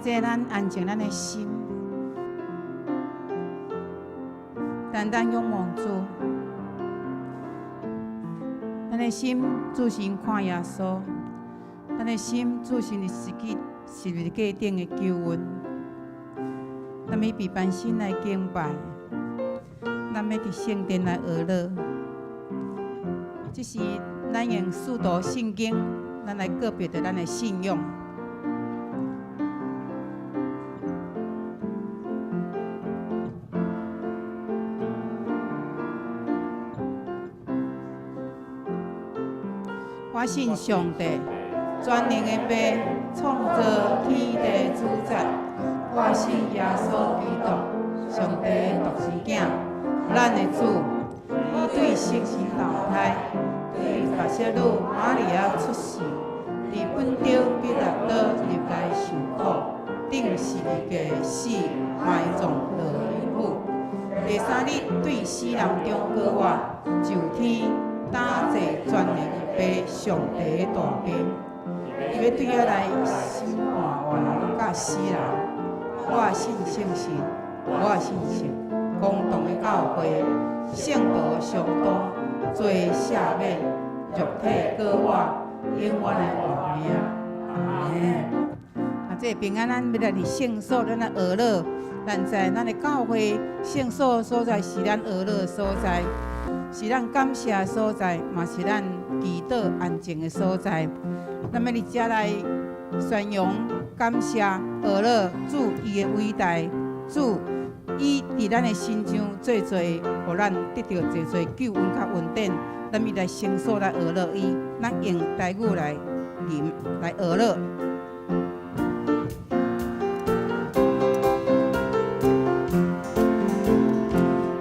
这咱安静咱的心，单单仰望主。咱的心自心看耶稣，咱的心自心是十字架顶的救恩。咱要比凡心来敬拜，咱要伫圣殿来学乐。这是咱用速读圣经，咱来个别的咱的信仰。我信上帝，全能的爸，创造天地主宰。我信耶稣基督，上帝的独生子，咱的主。伊对圣神投胎，对白色女玛利亚出世，伫本州彼拉多入街受苦，顶十字架死，埋葬落阴府。第三日对死人中高活，就天打坐全能的爸，上帝的大兵。伊要对我来审判活人甲死人。我信圣神，我信圣公道的教会。圣道上道，罪赦免，肉体过活，永远的活命。阿门。这平安，咱要来伫圣所，咱来学乐。咱在咱的教会圣所所在，是咱学乐的所在，是咱感谢的所在，嘛是咱祈祷安静的所在。咱要伫遮来宣扬、感谢、学乐主伊的伟大，主。伊伫咱的心中做侪，互咱得到侪侪救恩甲稳定。咱要来圣所来学乐伊，咱用台语来念来学乐。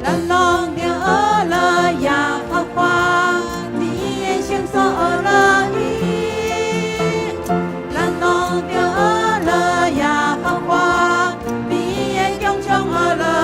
咱拢着学乐耶和华，你的圣所学乐伊。咱拢着学乐耶和华，你的强壮学乐。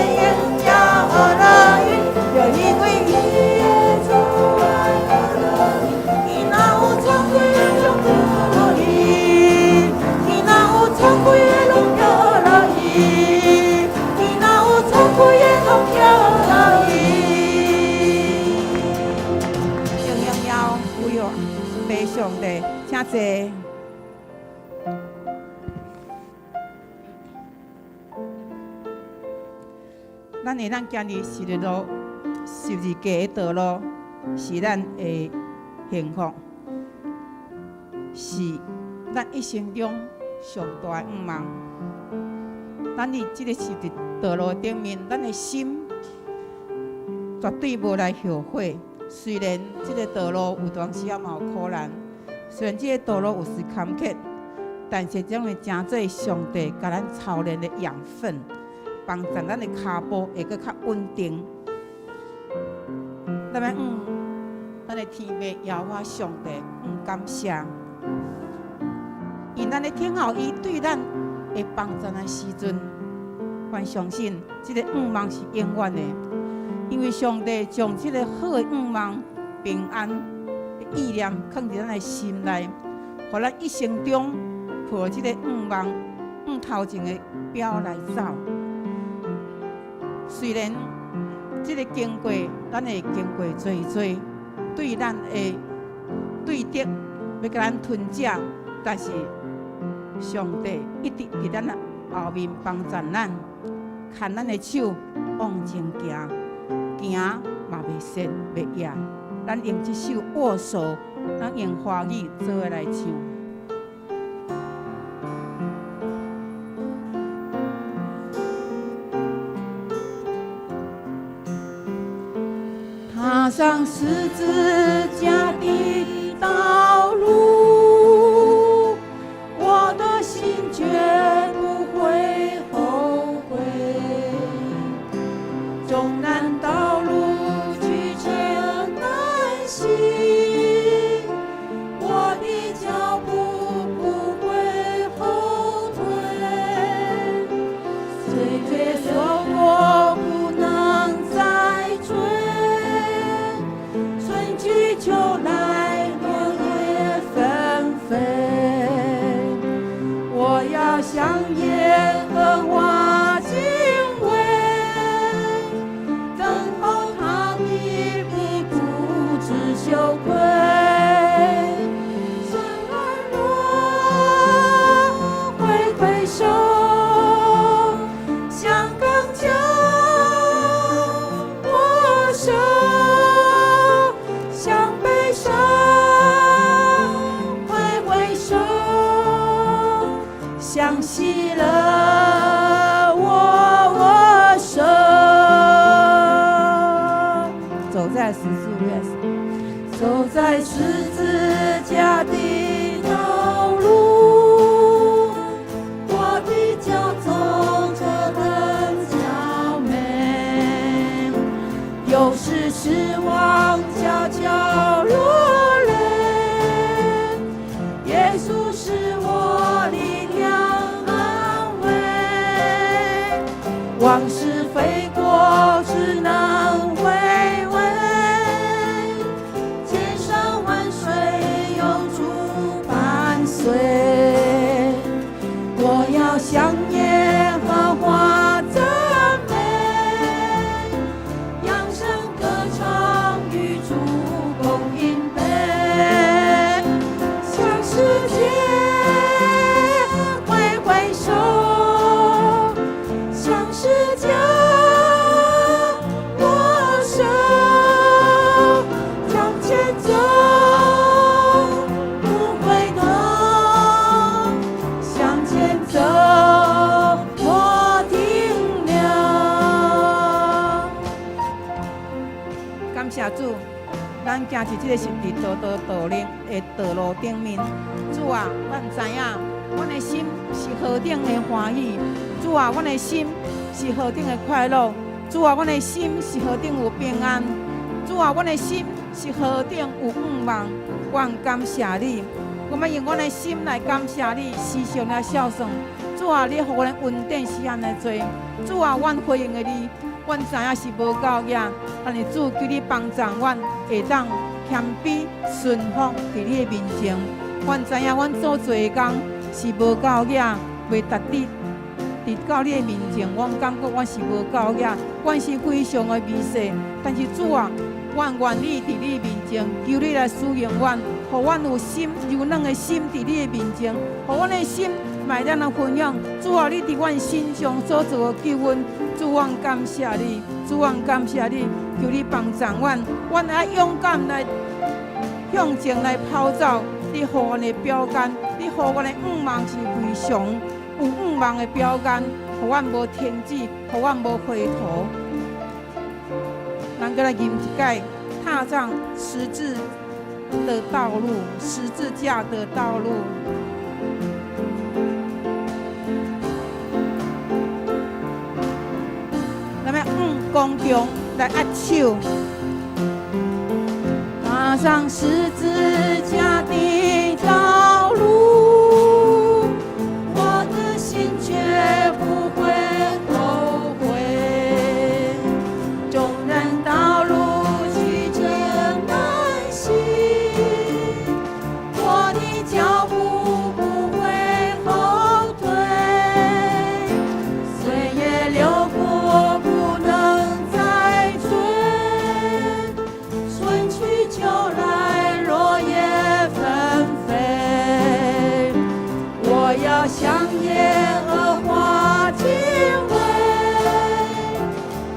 也骄傲了云，又因为耶稣爱了你，你那有尊贵的荣耀了你，你那有尊贵的荣耀了你，你那有尊贵的荣耀了你。应应要不要背上帝，请坐。咱会当今日是日路，十字架的道路，是咱的幸福，是咱一生中上大的愿望。咱伫即个十字道路顶面，咱的心绝对无来后悔。虽然即个道路有当时也嘛有苦难，虽然即个道路有时坎坷，但是将会成做上帝甲咱操练的养分。帮助咱的骹步会搁较稳定。咱要咱的天父耶和华上帝感谢，因咱咧听候伊对咱会帮助的时阵，凡相信即个愿望是永远的，因为上帝将即个好的愿望、平安的意念放伫咱的心内，互咱一生中抱即个愿望头前的标来走。虽然这个经过，咱会经过多，对咱的对敌要甲咱吞噬，但是上帝一直伫咱后面帮助咱，牵咱的手往前行，行嘛袂失袂野。咱用这首握手，咱用华语做伙来唱。踏上十字架的道路，我的心绝不会后悔。纵然道路曲折难行，我的脚步不会后退。岁月说我不能再追。秋来落叶纷飞，我要向耶和华敬畏，等候他的不知羞愧。尘埃落，挥手，向刚强握手。向喜乐握手，走在十字架的道路，我的脚走着很娇美，有时失望悄悄落泪，耶稣是我力量。往事飞过，只能回味。千山万水，永驻伴随。我要向耶和华赞美，扬声歌唱，与主共饮杯。向世界挥手。世界握手，向前走，不回头，向前走，莫停留。感谢主，咱行伫这个十字道路的道路顶面，主啊，咱知影，阮的心是何等的欢喜。主啊，阮的心是何等的快乐！主啊，阮的心是何等有平安！主啊，阮的心是何等有愿望！愿感谢你，我们用阮的心来感谢你，时常来孝顺。主主啊，你互阮稳定是安尼做。主啊，阮回应的你，阮知影是无够野，但是主求你帮助阮，会当谦卑顺服伫你的面前。阮知影阮做做的工是无够野，袂达你伫到你的面前，阮感觉阮是无够野，阮是非常的微细。但是主啊，阮愿意伫你面前，求你来使用阮，互阮有心柔软的心伫你的面前，互阮的心卖咱来分享。主啊，你伫阮心上所做的救恩，主阮感谢你，主阮感谢你，求你帮助阮，阮爱勇敢来向前来跑走。你互阮的标杆，你互阮的五芒是非常有五芒的标杆，互阮无停止，互阮无回头。咱再来吟一解，踏上十字的道路，十字架的道路。咱们公中来握手，踏上十字架的道路，我的心绝不会后悔。纵然道路曲折难行，我的脚步不会后退。岁月流过不能再追，春去秋来落叶纷飞。我要向耶和华敬畏，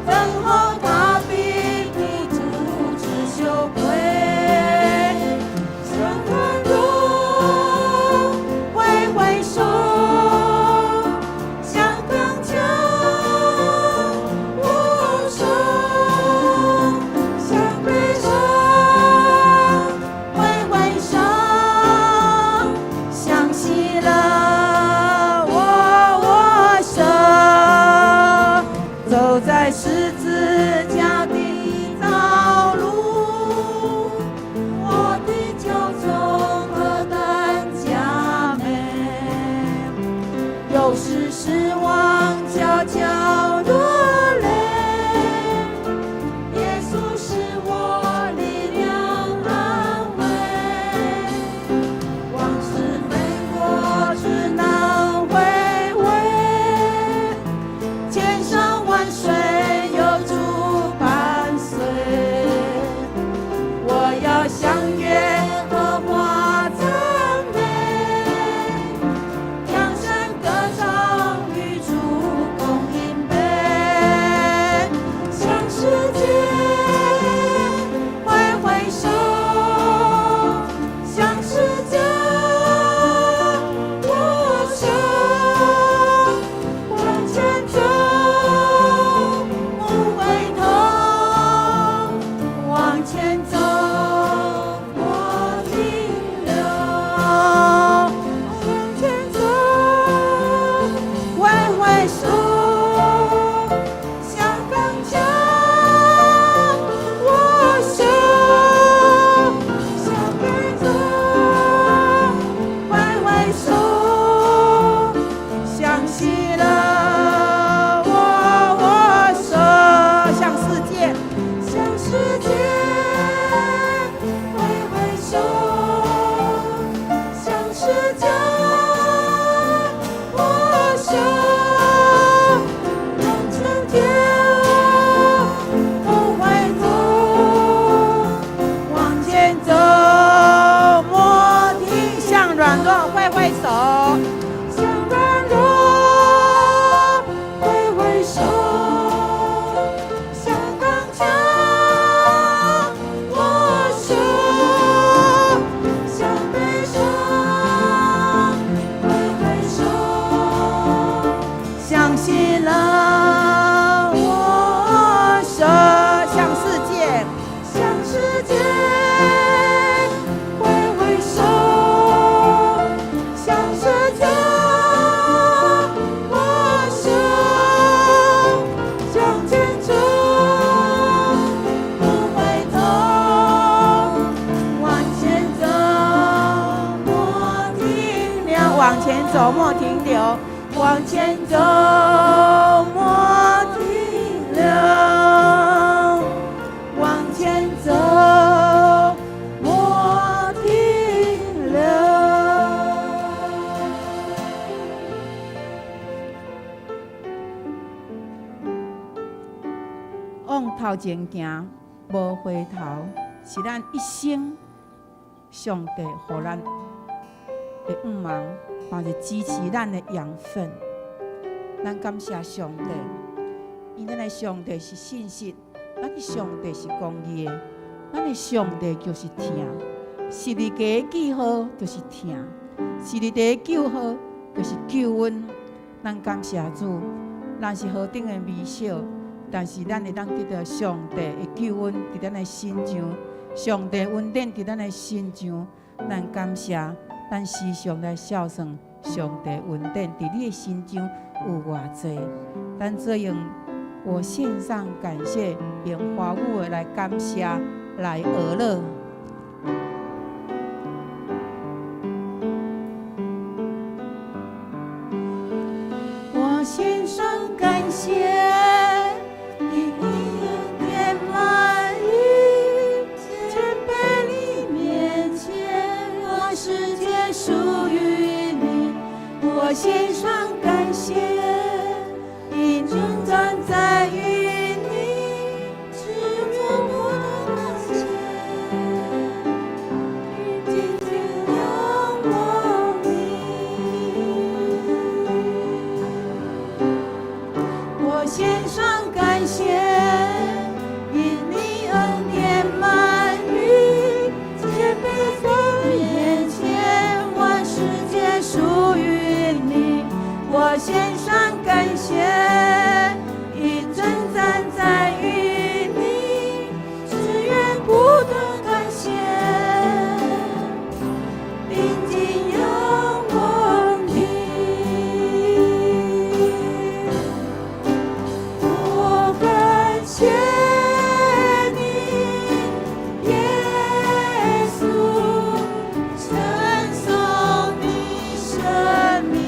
等候他必你主之羞愧。向软弱挥挥手，向刚强握手，向悲伤挥挥手，向喜乐握手。走在十字架的道路，我的救从何等佳美。有时失望悄悄落泪，耶稣是我力量安慰。往事飞过只能回味，千山万水有主伴随。我要向耶和华赞美，扬声歌唱与主共饮杯。向世界挥挥手，向世界握手，往前走，不回头，往前走，不停留。往前走，挥挥手，向刚强握手，向悲痛挥挥手，向喜乐握手，向世界，向世界挥挥手，向世界握手，往前跳，不回头，往前走，莫停。向软弱挥挥手，向软弱挥挥手，向刚强握手，向悲伤挥挥手，向喜乐握手，向世界，向世界挥挥手，向世界握手，向前走，不回头，往前走，莫停留。往前走，莫停留。往前走，莫停留，往前走，莫停留。往头前行，无回头，是咱一生上帝予咱的五芒，嘛是支持咱的养分。咱感谢上帝，因咱的上帝是信实，咱的上帝是公义的，咱的上帝就是听，是你家记号就是听，是你家救号就是救恩。咱感谢主，咱是何等的微小，但是咱会当得到上帝的救恩伫咱的心上，上帝恩典伫咱的心上。咱感谢，咱时常来孝顺上帝恩典伫你的心上有偌济。咱这样，我献上感谢，用华语的来感谢，来俄乐。我献上感谢。我献上感谢，因正站在与你，只有我的感谢，紧紧仰望你。我献上感谢，因你恩典满溢，谦卑在面前，万世皆属于。我献上感谢，因正站在与你，只愿不断感谢，定睛仰望你。我感谢你，耶稣，称颂你生命。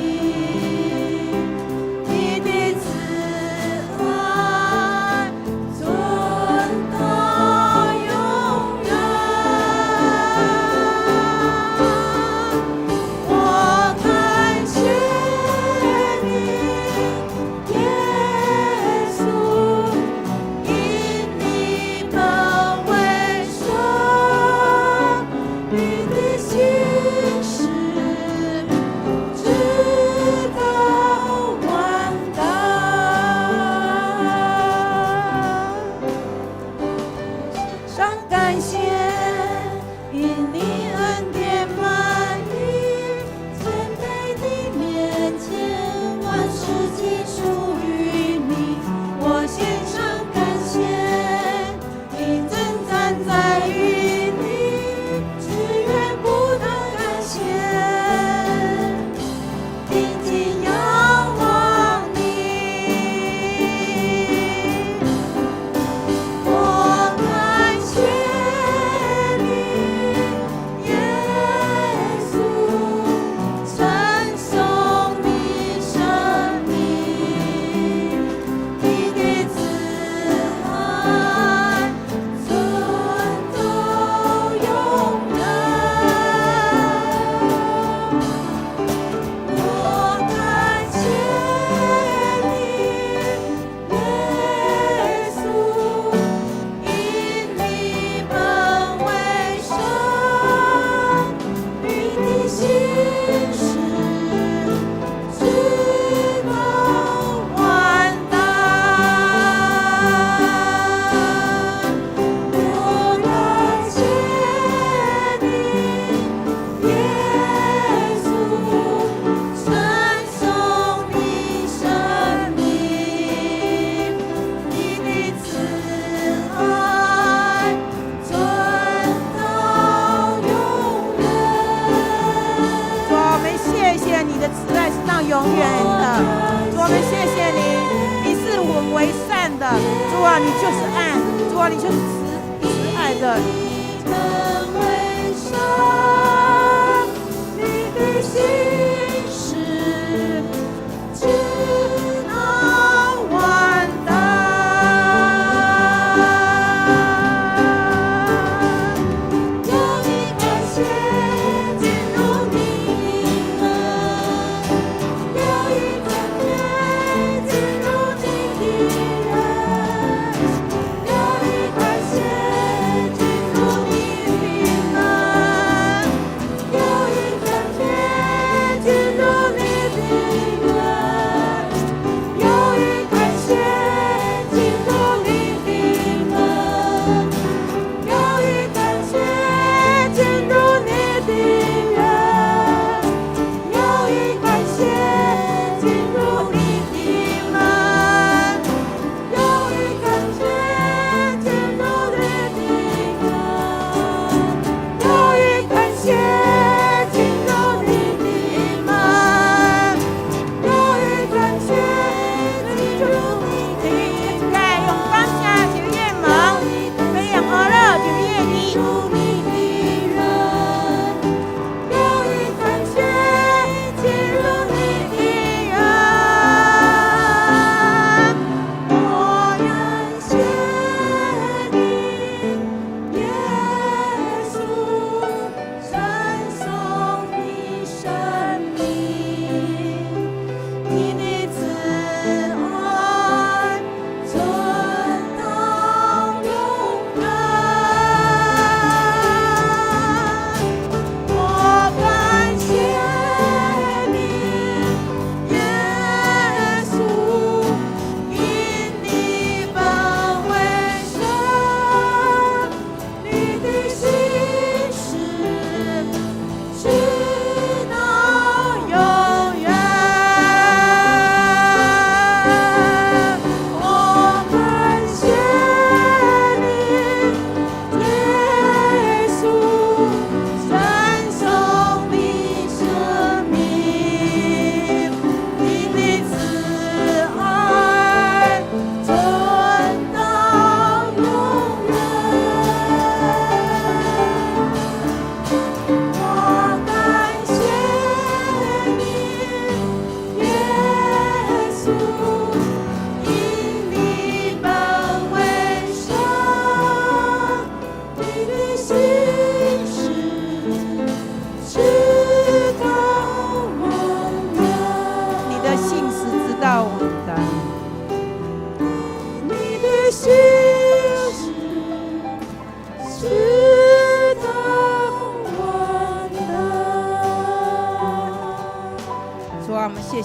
永远的。主啊，我们谢谢你，你是稳为善的。主啊，你就是爱，主啊，你就是慈爱的。你的心事。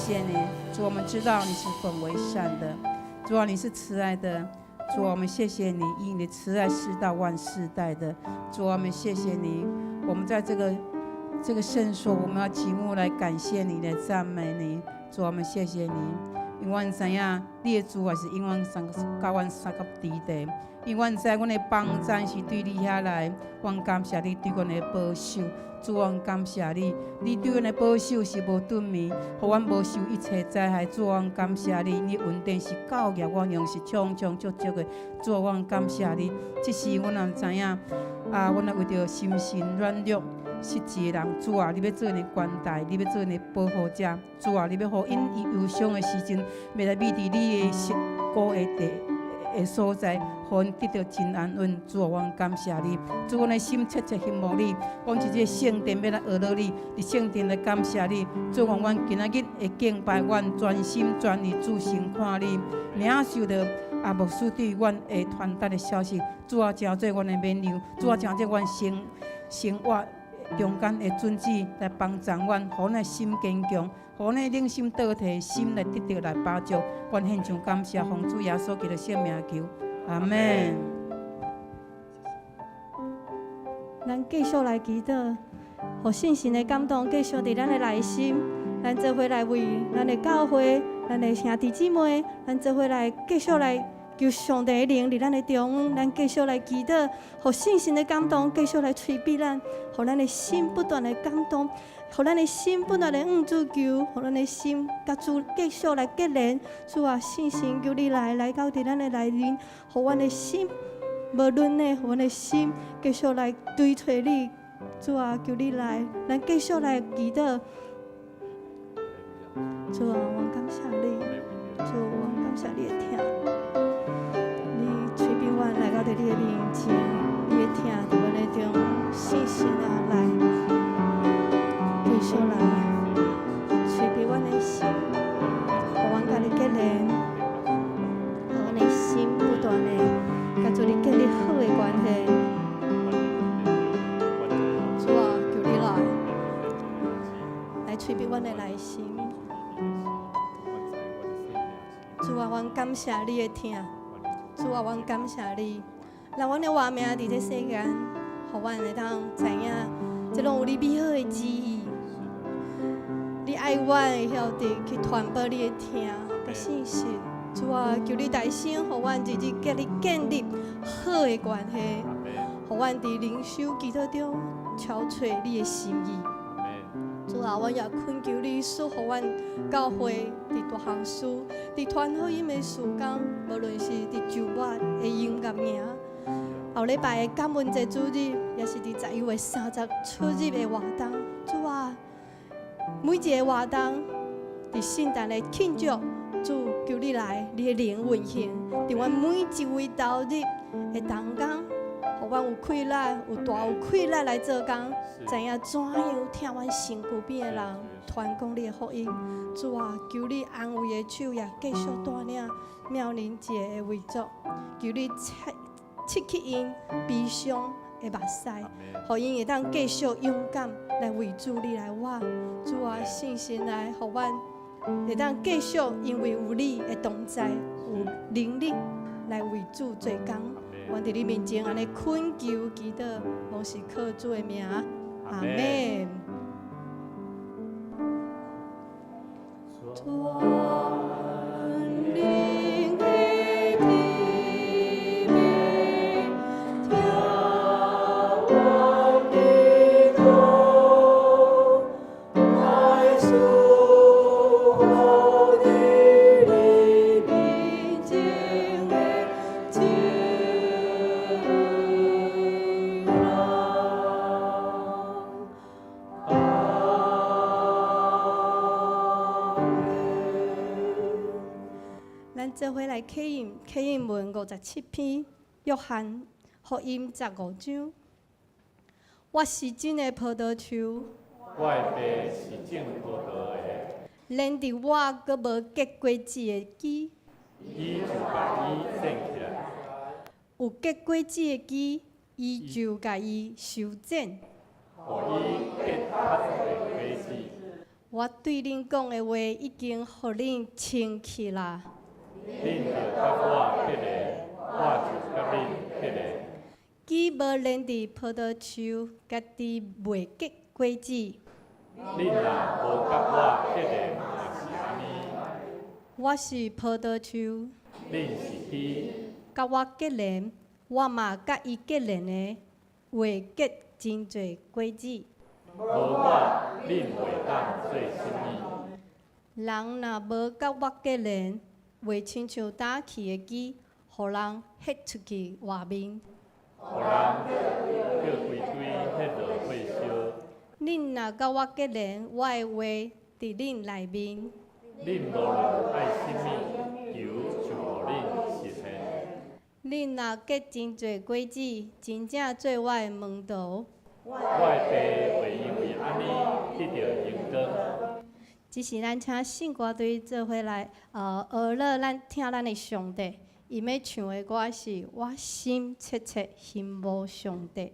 谢你，主，我们知道你是本为善的，主啊，你是慈爱的，主啊，我们谢谢你，以你的慈爱世到万世代的，主啊，我们谢谢你，我们在这个圣所，我们要极目来感谢你，来赞美你，主啊，我们谢谢你，因为我知影你的主也是永远甲阮三个伫地。因为阮知，阮的帮赞是对你遐来，阮感谢你对阮的保守。主，阮感谢你，你对阮的保守是无顿眠，互阮无受一切灾害。主，阮感谢你，你稳定是教育我，用是充足的。主，阮感谢你。即时阮也知影，阮也为着心神软弱失志的人，主啊，你要做你关怀，你要做你保护者。主啊，你要互因忧伤的时阵，要来面伫你的鼓的所在，互因得到真安稳。主啊，阮感谢你。主，阮的心切切羡慕你。阮一个圣殿要来学到你，伫圣殿来感谢你。主啊，阮今仔日会敬拜，阮专心全意主先看你，领受到牧师对阮会传达的消息。主啊，诚做阮的勉励。主啊，诚做阮生活中间的准旨来帮助阮，互阮的心坚强，互阮的领心倒摕心来得到来帮助。阮献上感谢，奉主耶稣基督圣名求，阿门。咱继续来祈祷，互信心的感动继续伫咱的内心。咱做伙来为咱的教会、咱的兄弟姊妹，咱做伙来继续来求上帝的灵伫咱的中央。咱继续来祈祷，互信心的感动继续来催逼咱，互咱的心不断的感动，互咱的心不断的主求，互咱的心甲主继续来结连。主啊，信心求你来到伫咱的内面，互阮的心。无论呢，阮的心继续来追找你，主啊，求你来，咱继续来祈祷。主啊，我感谢你，主，我感谢你的听，你催逼阮来到伫你的面前，你的听伫阮的中信心啊来，继续来催逼阮的心，互阮甲你结连，互阮的心不断的。甲主你建立好的关系，主啊，求你来催逼阮的内心。主啊，阮感谢你的听，主啊，阮感谢你，让阮的活命伫这世间，互阮会当知影，这拢有你美好的旨意。你爱阮会晓得去传播你的听甲信息。主啊，求你大声，互阮日日建立好的关系，互阮伫灵修祈祷中超找你的心意。主啊，阮也恳求你赐互阮教会伫大项事，伫传福音的事工，无论是伫周末的音乐营，后礼拜的感恩节主日，也是伫11月30出日的活动。主啊，每一个活动伫圣诞的庆祝。主，求你来，你的灵运行，伫阮每一位投入的同工，互阮有气力，有气力来做工，知影怎样听阮身躯边的人传讲你的福音。主啊，求你安慰的手也继续带领妙龄节的为族，求你切去因悲伤的目屎，互因会当继续勇敢来为主你来活。主啊，信心来，互阮。会当继续，因为有你的同在，有能力来为主做工。阮伫你面前安尼恳求祈祷，拢是靠主的名，阿门。做伙来启应文57篇，约翰福音15章。我是真的葡萄树，我的爸是种葡萄的。连伫我阁无结果子的枝，伊就把伊剪起来；有结果子的枝，伊就甲伊修剪。互伊结较多果子。我对恁讲的话已经互恁清气啦。恁就甲我迄个，我就甲恁迄个。既无连伫葡萄树，家己袂结果子。恁若无甲我迄个，嘛是安尼。我是葡萄树，恁是伊，甲我结连，我嘛甲伊结连的，会结真侪果子。无我，恁袂当做甚物。人若无甲我结连，袂亲像打气的机，互人ฮ็出去外面。互人叫规堆迄落火烧。恁若甲我结连，我的话伫恁内面。恁无论爱甚物，求就互恁实现。恁若结真侪果子，真正做我的门徒。我的爸会因为安尼得到荣光。即是咱请圣歌队做伙来，学了咱听咱的上帝。伊要唱的歌是我心切切羡慕上帝。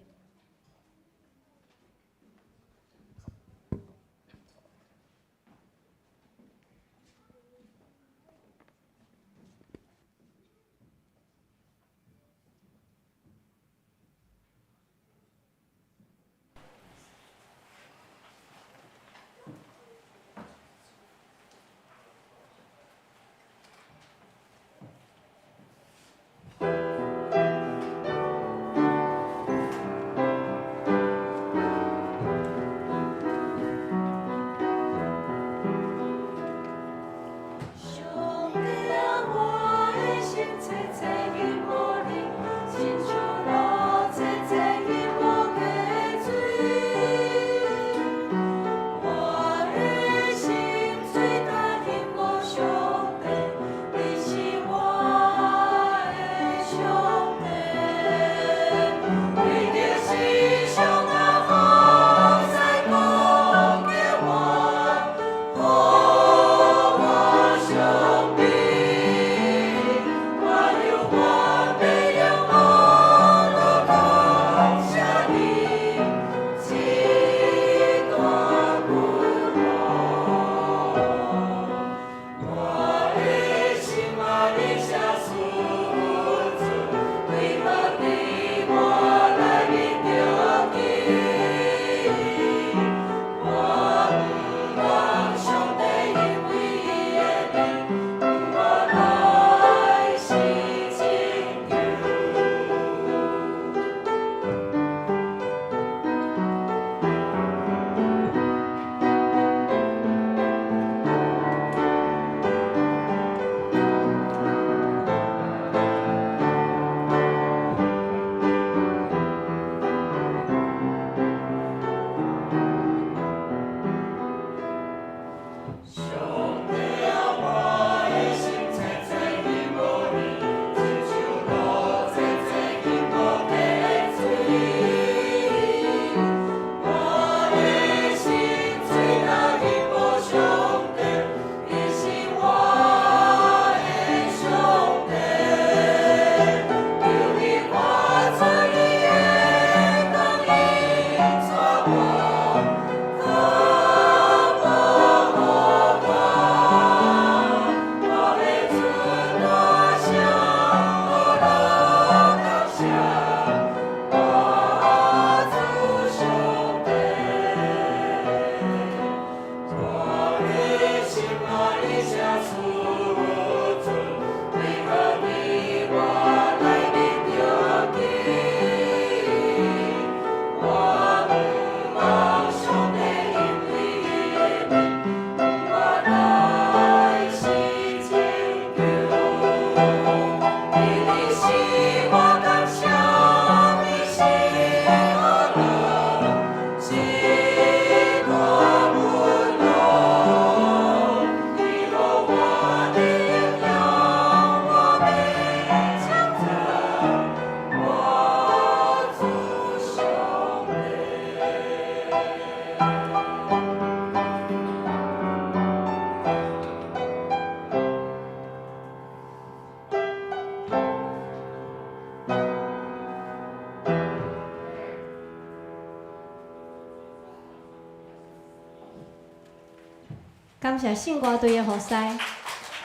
感谢圣歌队的服侍，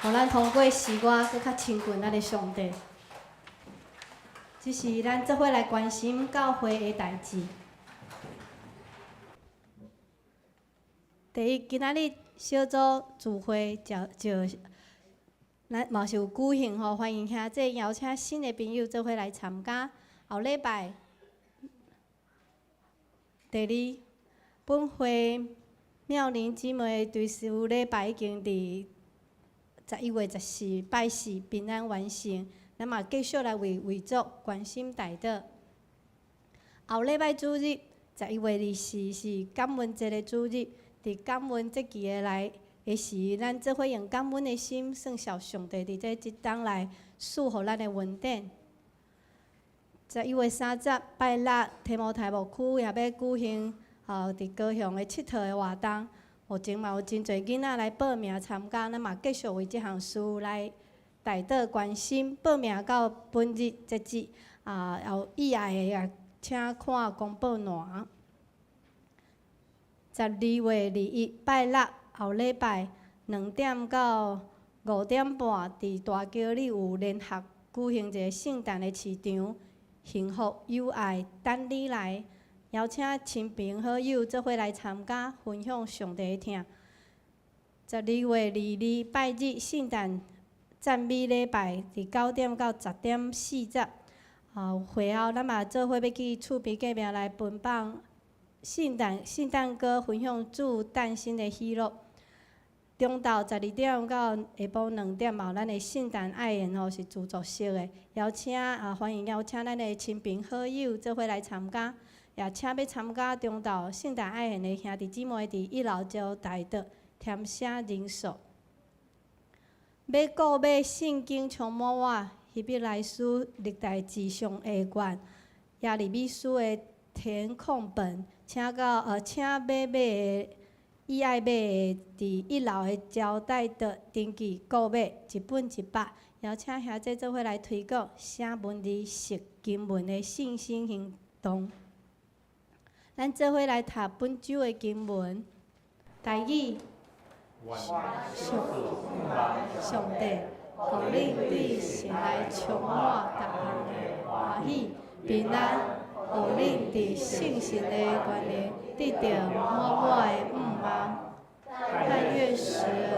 互咱通过诗歌搁较亲近咱的上帝。这是咱做伙来关心教会的代志。第一，今仔日小组聚会就咱嘛是有举行吼，欢迎兄弟邀请新的朋友做伙来参加。后礼拜第二本会妙龄姊妹对事礼拜已经伫11月14拜四平安完成，咱嘛继续来为族关心代祷。后礼拜主日11月24是感恩节的主日，伫感恩节期的时，咱做伙用感恩的心，算小上帝伫这一冬来赐予咱的恩典。11月30拜六，提摩太牧区也要举行伫高雄的佚佗的活动。目前嘛有真侪囡仔来报名参加，咱嘛继续为这项事来代祷关心。报名到本日截止，后以外的也请看公布栏。12月21拜六后礼拜2点到5点半，伫大桥里有联合举行一个圣诞的市场，幸福友爱等你来。邀请亲朋好友做伙来参加，分享上帝的疼。12月22拜日圣诞赞美礼拜，伫9点到10点40。会后咱嘛做伙要去厝边隔壁来分放圣诞歌，分享主诞生的喜乐。中昼12点到下晡2点嘛，咱的圣诞爱宴吼是自助式的，欢迎邀请咱的亲朋好友做伙来参加。也请要参加中昼圣诞爱宴的兄弟姊妹，伫1楼招待桌填写人数。要购买圣经充满我，希伯来书历代志上下卷，耶利米书的填空本，请要买的，意爱买的，伫1楼的招待桌登记购买，1本100。邀请兄弟做伙来推广写文字、识经文的信心行动。咱做伙来读本周的经文。台语，上帝，互恁对神来充满逐项的欢喜、平安，互恁伫圣神的关联得到满满的望。但愿使人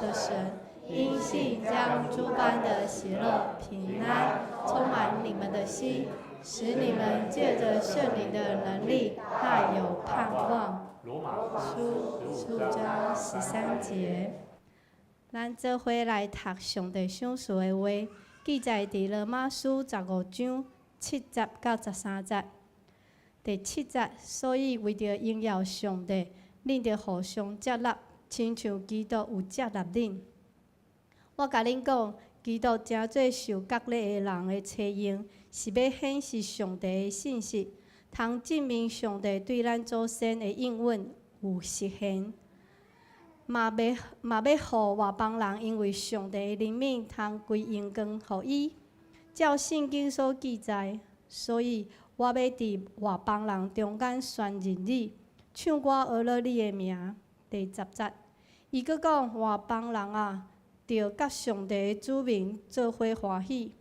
的神因信将诸般的喜乐、平安充满你们的心。使你们借着圣灵的能力，大有盼望。罗马书15章13节。咱做伙来读上帝赏赐的话，记载伫罗马书15章7节到13节。第7节，所以为着荣耀上帝，恁着互相接纳，亲像基督有接纳恁。我甲恁讲，基督真做受割礼的人的采用，是要显示上帝的信息，通证明上帝对咱祖先的应允有实现。嘛要互外邦人因为上帝的怜悯，通归荣光互伊。照圣经所记载，所以我要伫外邦人中间宣认你，唱歌学了你的名。第10节，伊阁讲外邦人啊，着甲上帝的子民做伙欢喜。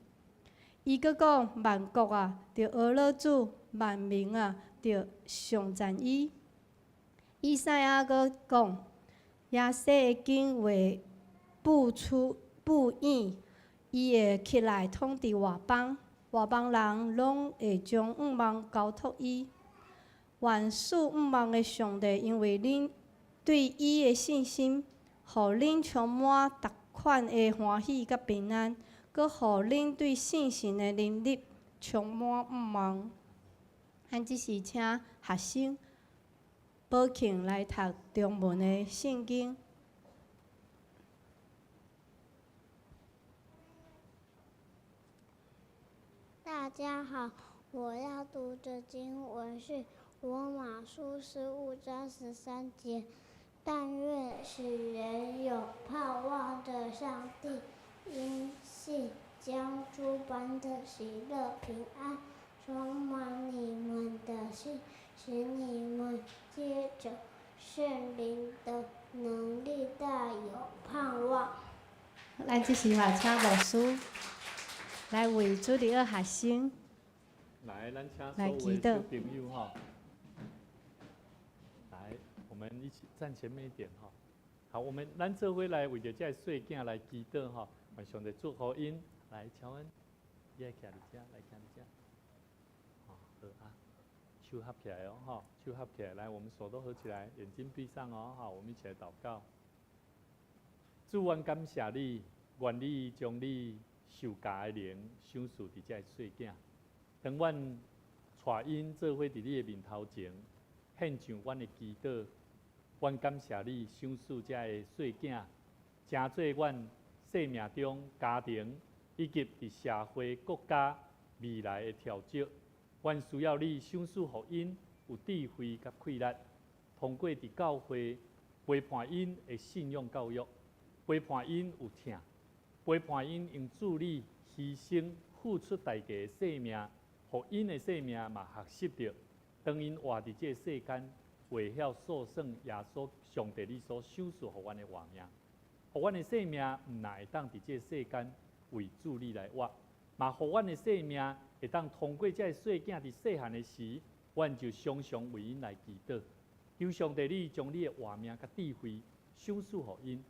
伊阁讲万国啊，着学了主；万民啊，着上赞伊。以赛亚阁讲，亚瑟会经为布演，伊会起来统治外邦，外邦人拢会将仰望交托伊。愿赐仰望的上帝，因为恁对伊的信心，互恁充满逐款的欢喜甲平安，佮互恁对信心的能力充满仰望。咱只是请学生宝庆来读中文的圣经。大家好，我要读的经文是罗马书15章13节。但愿使人有盼望的上帝，因信将诸般的喜乐、平安充满你们的心，使你们借着圣灵的能力大，有盼望。咱即时嘛，请牧师来为主日学学生来，咱请来所有祈祷的小朋友哈，来，我们一起站前面一点哈。好，我们咱做伙来为着这细囝来祈祷哈，愿上帝祝福因。来，乔恩，也徛伫遮，来徛伫遮。好，好啊，手合起来哦，哈，手合起来，来，我们手都合起来，眼睛闭上哦，好，我们一起来祷告。主，阮感谢你，愿你将你受教的灵赏赐伫这细囝。当阮带因做伙伫你的面头前，献上阮的祈祷，阮感谢你赏赐这个细囝，成做阮生命中家庭以及伫社会国家未来的调节。阮需要你赏赐互因有智慧甲气力，通过伫教会陪伴因的信仰教育，陪伴因有疼，陪伴因用助力牺牲付出代价的生命。互因的生命嘛学习着，当因活伫这世间，会晓数算耶稣上帝你所赏赐互阮的活命，互阮的生命毋但会当伫这世间为主你来活，嘛互阮的生命会当通过这细囝伫细汉的时，阮就常常为因来祈祷，求上帝你将你的活命甲智慧赏赐互因，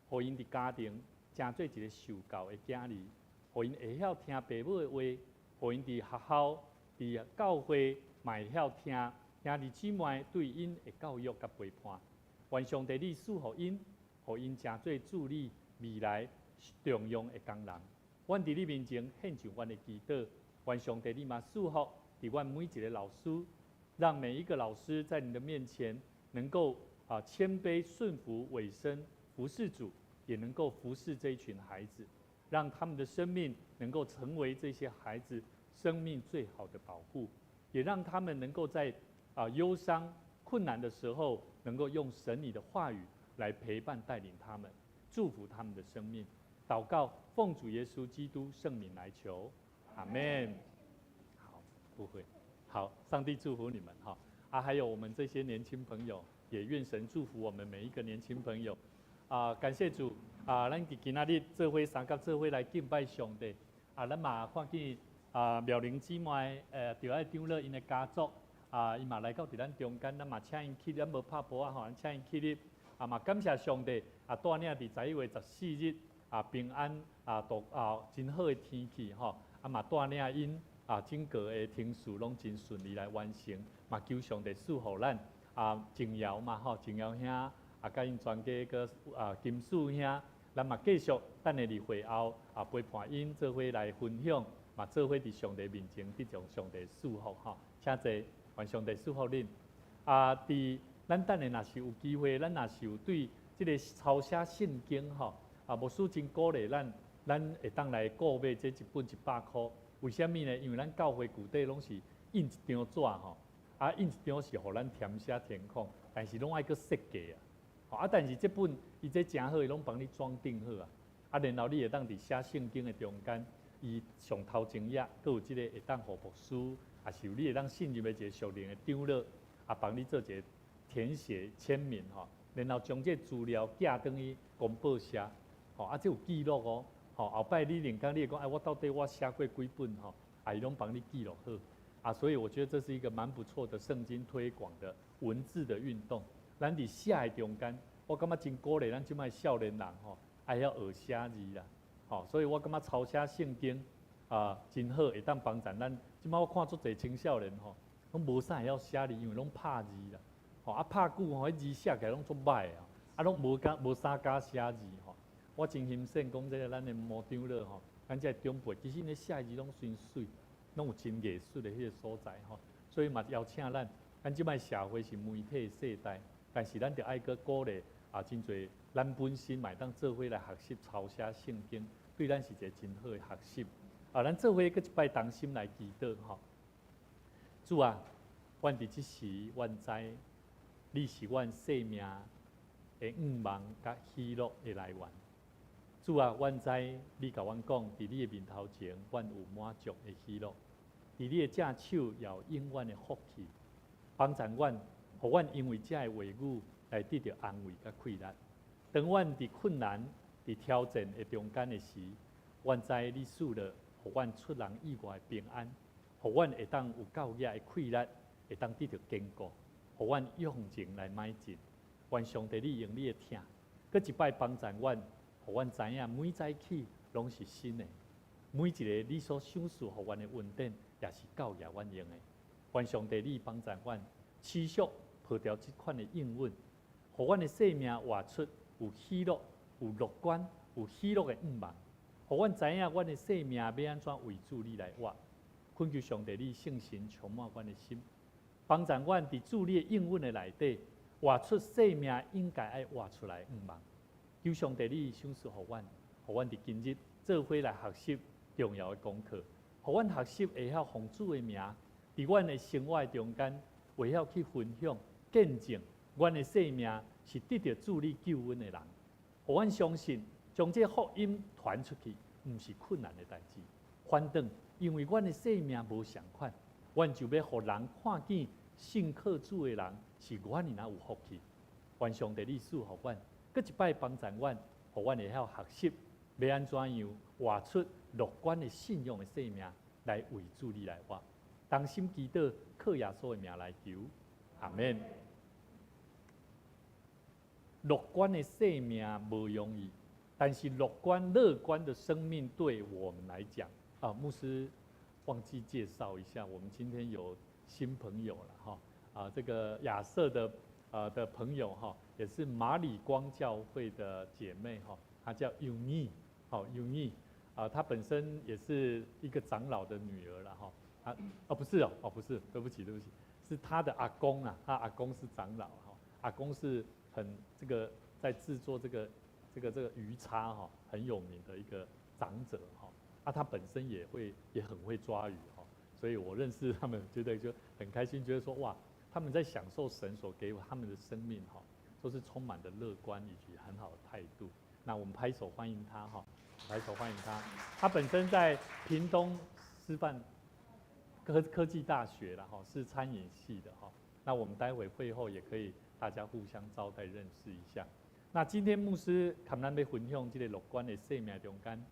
互因伫家庭成做一个受教的囝儿，互因会晓听父母的话。互因伫学校、伫教会，嘛会晓听兄弟姊妹对因的教育甲陪伴。愿上帝你赐互因，互因成做助力未来重用的工人。阮伫你面前献上阮的祈祷，愿上帝你嘛赐福伫阮每一个老师，让每一个老师在你的面前能够谦卑顺服委身服侍主，也能够服侍这一群孩子。让他们的生命能够成为这些孩子生命最好的保护，也让他们能够在忧伤、困难的时候，能够用神你的话语来陪伴带领他们，祝福他们的生命。祷告，奉主耶稣基督圣名来求，阿门。好，不会，好，上帝祝福你们哈。还有我们这些年轻朋友，也愿神祝福我们每一个年轻朋友。感谢主。咱伫今仔日做伙三角做伙来敬拜上帝。咱嘛看见妙玲姊妹就爱张乐因的家族，伊嘛来到伫咱中间，咱嘛请因起立，咱无拍波啊，咱请因起立。嘛感谢上帝带领伫11月14日平安真好的天气吼，嘛带领因整个的程序拢真顺利来完成。嘛求上帝赐互咱静瑶嘛吼，静瑶兄。甲因全家个金树兄，咱嘛继续等下日会后陪伴因做伙来分享，嘛做伙伫上帝面前得着上帝祝福吼。请坐，愿上帝祝福恁。伫咱等下若是有机会，咱若是有对即个抄写圣经吼，牧师真鼓励咱会当来购买这一本100块。为虾米呢？因为咱教会具体拢是印一张纸吼，印一张是互咱填写填空，但是拢爱去设计但是这本伊这真好，伊拢帮你装订好然后你会当伫写圣经的中间，伊上头前页，佮有即个会当互牧师，也是有你会当信任的一个属灵的长老，帮你做一个填写签名然后将这资料寄转去公报社，这有记录后摆你另讲你会讲，我到底我写过几本伊拢帮你记录好，所以我觉得这是一个蛮不错的圣经推广的文字的运动。咱伫写的中间，我感觉真鼓励咱即摆少年人爱晓学写字啦，所以我感觉抄写圣经真好，会当帮助咱。即摆我看足侪青少年拢无啥会晓写字，因为拢拍字啦，拍久迄字写起来拢足歹拢无啥敢写字我真欣赏讲这个咱的魔长老咱这长辈，其实因咧写字拢真水，拢有真艺术的迄个所在所以嘛邀请咱即摆社会是媒体世代。但是咱着爱去鼓励真侪咱本身嘛当做伙来学习抄写圣经，对咱是一个真好的学习。咱做伙搁一摆同心来祈祷主阮伫即时，阮知你是阮生命的愿望甲喜乐的来源。主阮知你甲阮讲，伫你的面头前，阮有满足的喜乐；伫你的正手也有永远的福气，帮助阮。互阮因为这个话语，来得到安慰甲快乐。当阮伫困难、伫挑战的中间的时，阮知你赐了，互阮出人意外的平安，互阮会当有够额的快乐，会当得到坚固，互阮用情来迈进。愿上帝你用你的听，搁一摆帮助阮，互阮知影每早起拢是新的，每一个你所赏赐互阮的恩典，也是够额阮用的。愿上帝你帮助阮，持续抱着这款的应允，互阮的生命活出有喜乐、有乐观、有喜乐的愿望。互阮知影，阮的生命要安怎为主你来活。恳求上帝，你圣神充满阮的心，帮助阮伫主你的应允的内底，活出生命应该爱活出来的愿望。求上帝，你赏赐互阮，互阮伫今日做伙来学习重要的功课，互阮学习会晓奉主的名，伫阮的生活中间，会晓去分享、见证阮的生命是得到主你救恩的人。互阮相信，将这福音传出去，毋是困难的代志。反正，因为阮的生命无相款，阮就要互人看见信靠主的人是阮尔有福气。愿上帝你赐互阮，搁一摆帮助阮，互阮会晓学习要安怎样活出乐观的信仰的生命，来为主你来活。同心祈祷，靠耶稣的名来求，阿免。乐观的生命不容易，但是乐观的生命对我们来讲，牧师忘记介绍一下，我们今天有新朋友了哈，这个亚瑟的朋友哈，也是马里光教会的姐妹哈，她叫尤妮，尤妮她本身也是一个长老的女儿了哈，不是，对不起，是她的阿公啊，她阿公是长老哈，阿公是很这个在制作这个鱼叉哈，很有名的一个长者哈，他本身也很会抓鱼哈，所以我认识他们，觉得就很开心，觉得说哇，他们在享受神所给他们的生命哈，都是充满的乐观以及很好的态度。那我们拍手欢迎他哈，拍手欢迎他。他本身在屏东师范科技大学啦哈，是餐饮系的哈。那我们待会会后也可以大家互相招待认识一下。那今天牧师看咱要分享这个乐观的生命中间，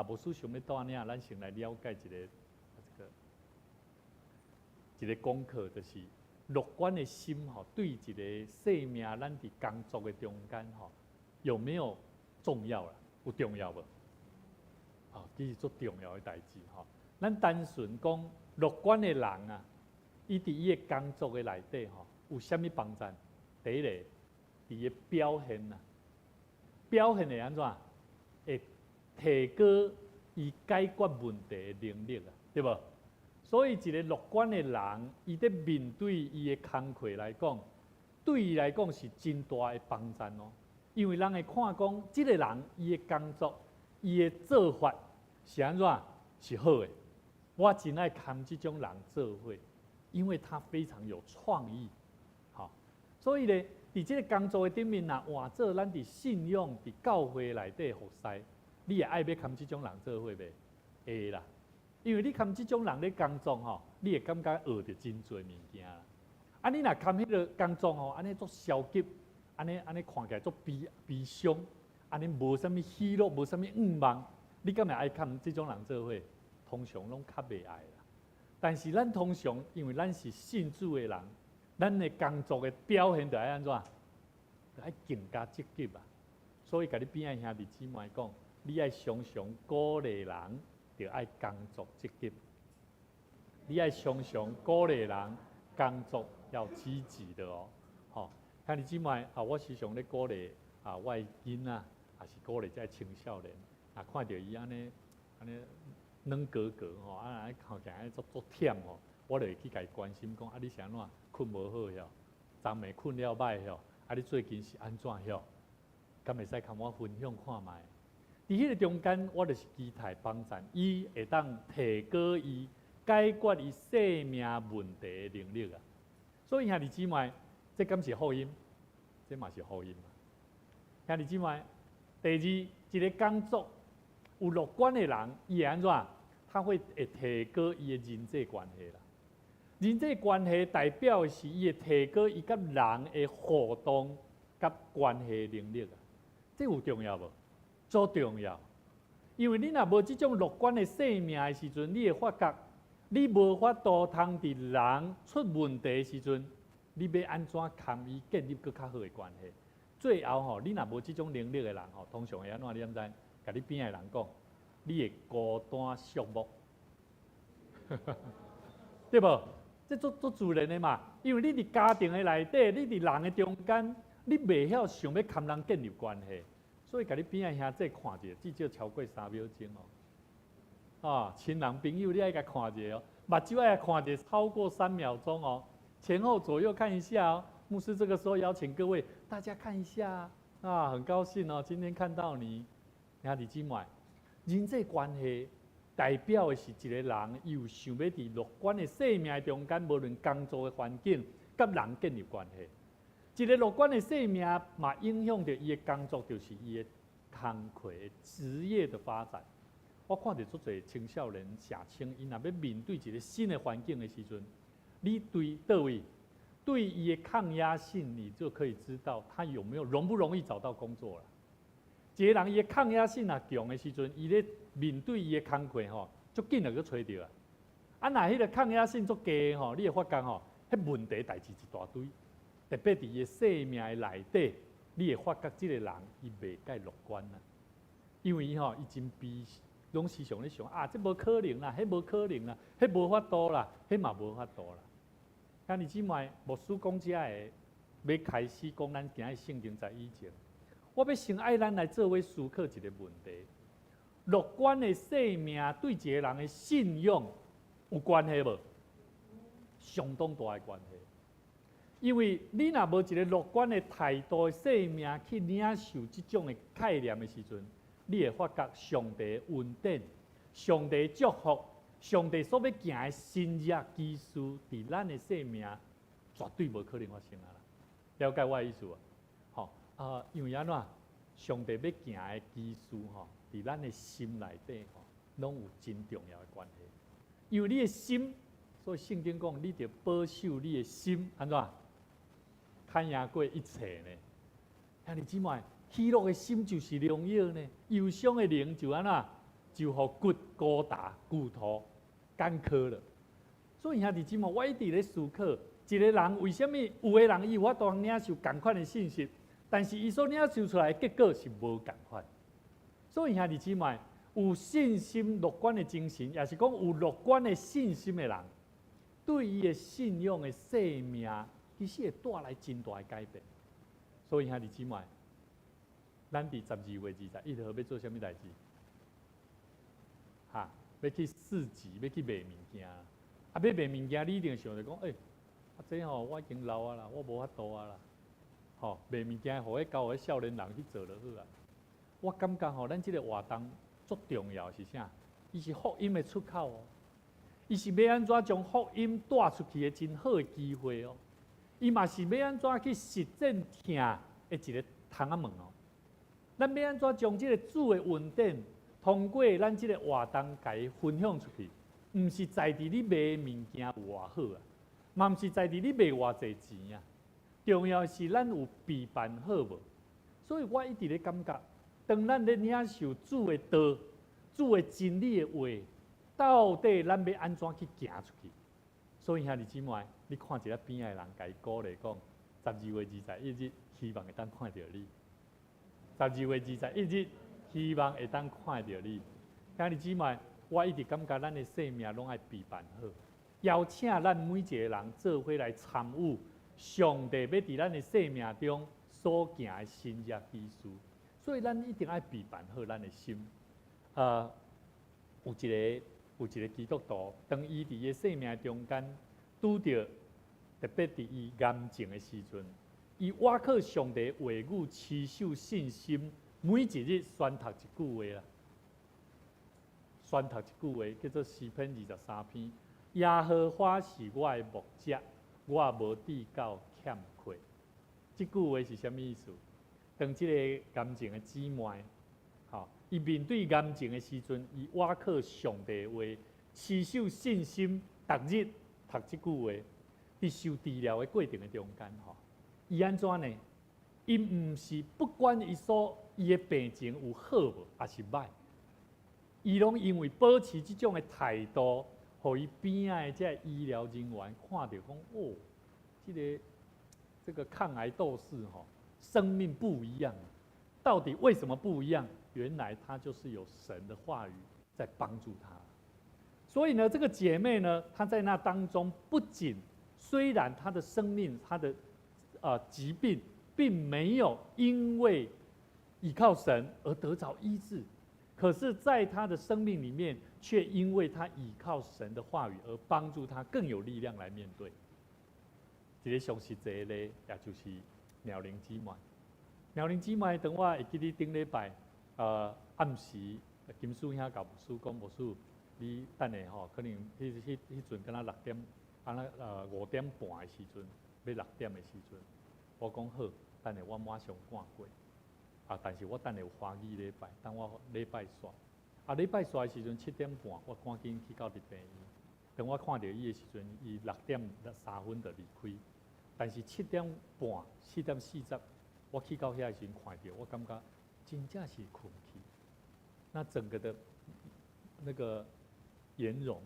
牧师想要带领咱先来了解一个功课，就是乐观的心吼，对一个生命咱伫工作的中间吼，有没有重要啦？有重要无？其实最重要的代志吼，咱单纯讲乐观的人啊，伊伫伊的工作的内底吼，有啥物帮助？第一个，伫伊表现啊，表现会安怎？会提高伊解决问题的能力啊，对无？所以一个乐观的人，伊在面对伊的工课来讲，对伊来讲是真大的帮助哦。因为人会看讲，这个人伊的工作，伊的做法是安怎？是好的。我真爱看这种人做伙，因为他非常有创意，好。所以呢，伫这个工作的顶面啊，换做咱伫信仰伫教会内底服侍，你也爱要看这种人做伙袂？会啦。因为你看这种人咧工作吼，你会感觉学着真侪物件啦。你若看迄个工作吼，安尼做消极，安尼看起来做悲伤，安尼无啥物喜乐，无啥物愿望，你敢会爱看这种人做伙？通常拢较袂爱啦。但是咱通常，因为咱是信主的人，咱的工作的表现就爱安怎？就爱更加积极啊。所以，甲你边仔兄弟姊妹讲，你爱常常鼓励人。就爱工作积极，你爱常常鼓励人工作要积极的哦。好，看你姊妹我时常咧鼓励我的囡仔，也是鼓励这青少年。看到伊安尼软格格吼，看起来做忝吼，我就会去甲伊关心讲你是安怎困无好哟？昨暝困了歹哟？你最近是安怎哟？敢会使甲我分享看卖？伫迄个中间，我就是期待帮助伊会当提高伊解决伊生命问题的能力啊。所以兄弟姊妹，这敢是福音，这嘛是福音嘛。兄弟姊妹，第二，一个工作有乐观的人，伊会安怎？他会提高伊的人际关系啦。人际关系代表的是伊会提高伊甲人的互动，甲关系能力啊，这有重要无？足重要。因为你若无即种乐观的生命的时阵，你会发觉你无法度通伫人出问题的时阵，你要安怎堪伊建立更较好的关系？最后吼，你若无即种能力的人吼，通常会安怎？你敢知？甲你边的人讲，你会孤单寂寞，对无？这足自然的嘛，因为你伫家庭的内底，你伫人的中间，你袂晓想要跟人建立关系，所以甲你边的兄弟看者，至少超过3秒钟哦。啊，亲人朋友你爱甲看者哦，目睭爱看者超过3秒钟哦，前后左右看一下哦。牧师这个时候邀请各位大家看一下啊，很高兴哦，今天看到你。兄弟姊妹，人际关系代表的是一个人有想要伫乐观的生命中间，无论工作的环境，甲人建立关系。一个乐观的生命嘛，影响着伊的工作，就是伊的工课的职业的发展。我看到足侪青少年、社青，伊若要面对一个新的环境的时阵，你对倒位，对伊的抗压性，你就可以知道他有没有容不容易找到工作了。一个人伊的抗压性若强的时阵，伊咧面对伊的工课吼，足紧就去找着啊。啊，若迄个抗压性足低吼，你会发觉吼，迄问题代志一大堆。特别伫伊生命的内底，你会发觉即个人伊袂介乐观啦。因为伊真悲，拢时常咧想啊，这无可能啦，迄无可能啦，迄无法度啦，迄嘛无法度啦。兄弟姊妹，牧师讲遮个，要开始讲咱今日圣经在以前。我要先爱咱来做伙思考一个问题：乐观的生命对一个人的信用有关系无？相当大的关系。因为你若无一个乐观的态度的生命去领受这种的概念的时阵，你会发觉上帝恩典、上帝祝福、上帝所要行的新约基础，伫咱的生命绝对无可能发生啦。了解我的意思啊？因为安怎，上帝要行的基础伫咱的心内底拢有真重要的关系。因为你的心，所以圣经讲，你得保守你的心，安怎？看赢过一切呢？兄弟姊妹，喜乐的心就是良药呢，忧伤的灵就安怎？就互骨高大、骨头干渴了。所以兄弟姊妹，我一直咧思考，一个人为什么有个人伊有法度领受同款的信息？但是伊所领受出来的结果是无同款，所以兄弟姊妹有信心、乐观的精神，也是讲有乐观的信心的人，对伊的信仰的生命，其实会带来真大的改变。所以兄弟姊妹，咱伫12月21号要做啥物代志？要去市集，要去卖物件。要卖物件，你一定想着讲，这我已经老啊啦，我无法度啊啦。卖物件，互交互少年人去做就好啊。我感觉咱这个活动足重要是啥？伊是福音的出口哦，伊是要安怎将福音带出去的真好的机会哦。伊嘛是要安怎去实践听的一个窗仔门哦。咱要安怎将这个主的恩典，通过咱这个活动，甲伊分享出去，毋是在伫你卖物件有偌好啊，嘛毋是在伫你卖偌济钱啊。重要是咱有备办好无？所以我一直咧感觉，当咱咧领受主的道、主的真理的话，到底咱要安怎去行出去？所以兄弟姊妹，你看一下边的人，甲伊鼓励讲，12月21日，希望会当看到你。12月21日，希望会当看到你。兄弟姊妹，我一直感觉咱的生命拢爱备办好，邀请咱每一个人做伙来参与。上帝要伫咱的生命中所行的新约基础，所以咱一定要备办好咱的心。有一个基督徒，当伊伫伊生命中间拄着，特别伫伊癌症的时阵，伊倚靠上帝话语，持守信心，每一日宣读一句话啦。宣读一句话叫做诗篇23篇：耶和华是我的牧者。我无地到欠缺，这句话是啥物意思？当这个癌症的姊妹，伊面对癌症的时阵，伊倚靠上帝的话，持守信心，逐日读这句话，伫受治疗的过程的中间，伊安怎呢？伊毋是不管伊的病情有好无，还是歹，伊拢因为保持这种的态度，互伊边仔的这医疗人员看到讲，哦，这个抗癌斗士吼，生命不一样。到底为什么不一样？原来他就是有神的话语在帮助他。所以呢，这个姐妹呢，她在那当中，不仅虽然她的生命、她的疾病，并没有因为依靠神而得着医治，可是，在她的生命里面，却因为她依靠神的话语而帮助她更有力量来面对。一个上实际的，也就是妙龄姊妹。妙龄姊妹，等我会记你顶礼拜，暗时金叔兄甲牧师讲，牧师，你等下吼，可能迄阵敢若6点，5点半的时阵，要6点的时阵，我讲好，等下我马上赶过。但是我等下有花语礼拜，等我礼拜煞。礼拜煞的时阵7点半，我赶紧去到伫病院。等我看到伊的时阵，伊6点3分就离开。但是7点半、4点40，我去到遐的时阵看到，我感觉真正是困去。那整个的那个颜容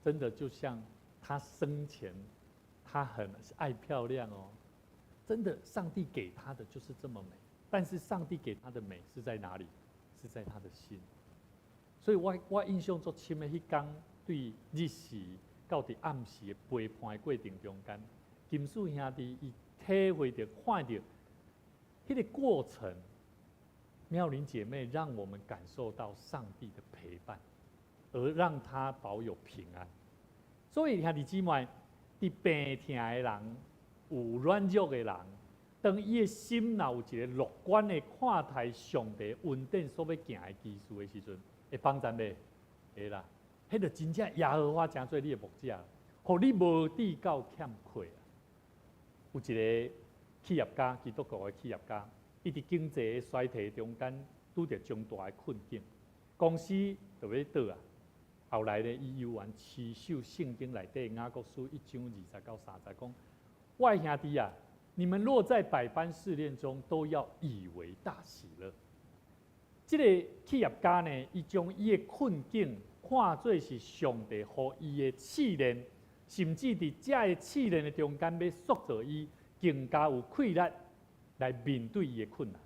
真的就像他生前，他很爱漂亮哦。真的，上帝给他的就是这么美。但是上帝给他的美是在哪里？是在他的心。所以我印象足深的迄天，对日时到伫暗时的陪伴的过程中间，金叔兄弟伊体会着、看着迄个过程，妙龄姐妹让我们感受到上帝的陪伴，而让她保有平安。所以兄弟姊妹，伫病痛的人、有软弱的人。当伊的心若有一个乐观的看待上帝恩典所要行的基础的时阵，会帮咱袂？会啦，迄就真正耶和华诚做你的牧者，互你无地够欠缺啊。有一个企业家，基督教的企业家，伊伫经济的衰退中间，拄着重大的困境，公司就要倒啊。后来呢，伊游玩持守圣经内底雅各书1章20到30讲，我的兄弟啊。你们若在百般试炼中，都要以为大喜乐。这个企业家呢，伊将伊的困境看作是上帝予伊的试炼，甚至伫这个试炼的中间，要塑造伊更加有气力来面对伊的困难。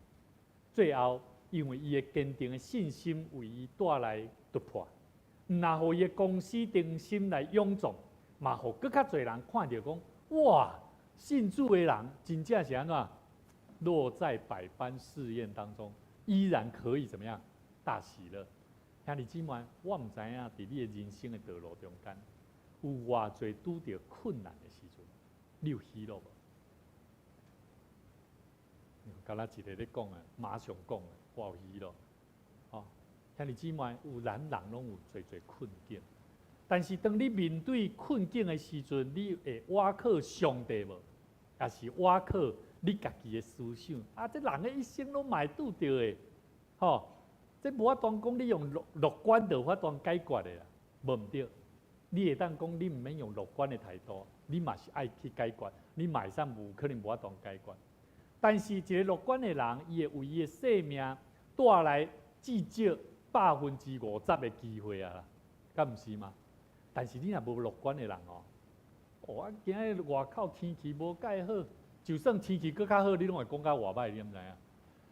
最后，因为伊的坚定的信心，为伊带来突破，唔但互伊的公司定心来臃肿，嘛互更较侪人看到讲，哇！信主的人真正是安怎？落在百般试验当中，依然可以怎么样？大喜乐。兄弟姊妹，我唔知影伫你的人生的道路中间，有偌侪拄着困难的时阵，你有喜乐无？敢若一个咧讲啊，马上讲啊，我有喜乐。兄弟姊妹，有人拢有侪困境。但是，当你面对困境的时阵，你会倚靠上帝无？也是倚靠你家己的思想？这人的一生拢嘛会拄着的，这无法当讲你用乐观就法当解决的啦，无唔对。你会当讲你唔免用乐观的态度，你嘛是爱去解决，你嘛会使有可能无法当解决。但是一个乐观的人，伊会为伊的生命带来至少50%的机会啊啦，敢唔是吗？但是你若无乐观的人我今日外口天气无介好，就算天气搁较好，你拢会讲甲外歹，你毋知影？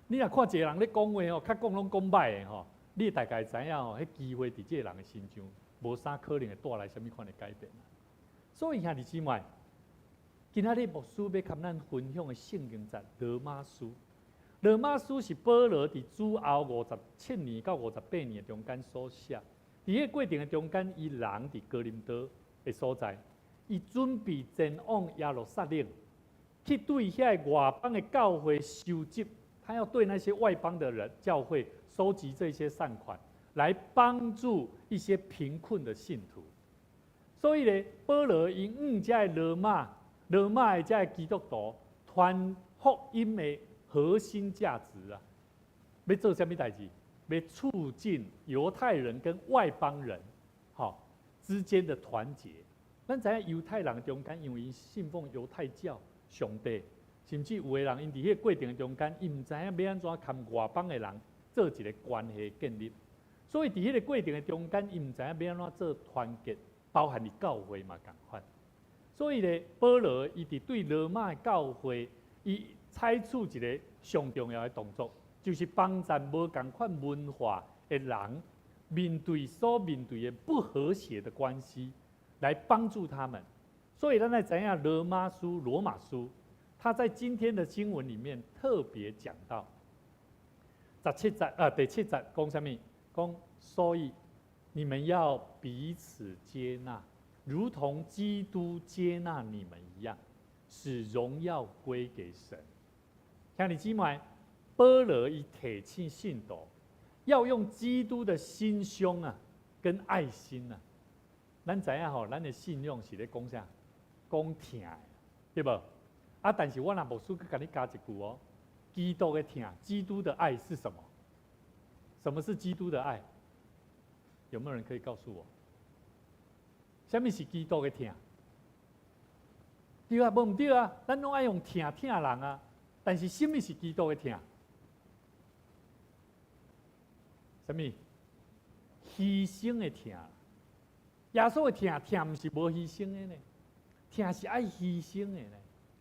你若看一个人咧讲话较讲拢讲歹的你大概知影迄机会伫这个人的身上，无啥可能会带来什么款的改变。所以兄弟姊妹，今仔日牧师要甲咱分享的圣经在罗马书。罗马书是保罗伫主后57年到58年中间所写。伫迄过程的中间，伊人伫哥林多的所在，伊准备前往耶路撒冷，去对遐外邦的教会收集，他要对那些外邦的人教会收集这些善款，来帮助一些贫困的信徒。所以呢，保罗因这罗马的这基督徒传福音的核心价值啊，要做什么代志？要促进犹太人跟外邦人之间的团结。咱知影犹太人中间，因为信奉犹太教上帝，甚至有的人因伫迄过程中间，伊毋知影要安怎跟外邦的人做一个关系建立，所以伫迄个过程的中间，伊毋知影要安怎做团结，包含伫教会嘛共款。所以咧，保罗伊伫对罗马的教会，伊采取一个上重要的动作，就是帮助无共款文化的人面对所面对的不和谐的关系，来帮助他们。所以咱来知影罗马书，他在今天的经文里面特别讲到第7节讲什么？讲所以你们要彼此接纳，如同基督接纳你们一样，使荣耀归给神。兄弟姊妹，保罗伊提醒信徒，要用基督的心胸啊，跟爱心啊。咱知影吼，咱的信用是咧讲啥？讲疼的，对不？啊，但是我若牧师佮你加一句哦，基督的疼，基督的爱是什么？什么是基督的爱？有没有人可以告诉我？什么是基督的疼？对啊，无唔对啊，咱拢爱用疼人啊。但是什么是基督的疼？什么？牺牲的疼。耶稣的疼，唔是无牺牲的呢，疼是爱牺牲的呢，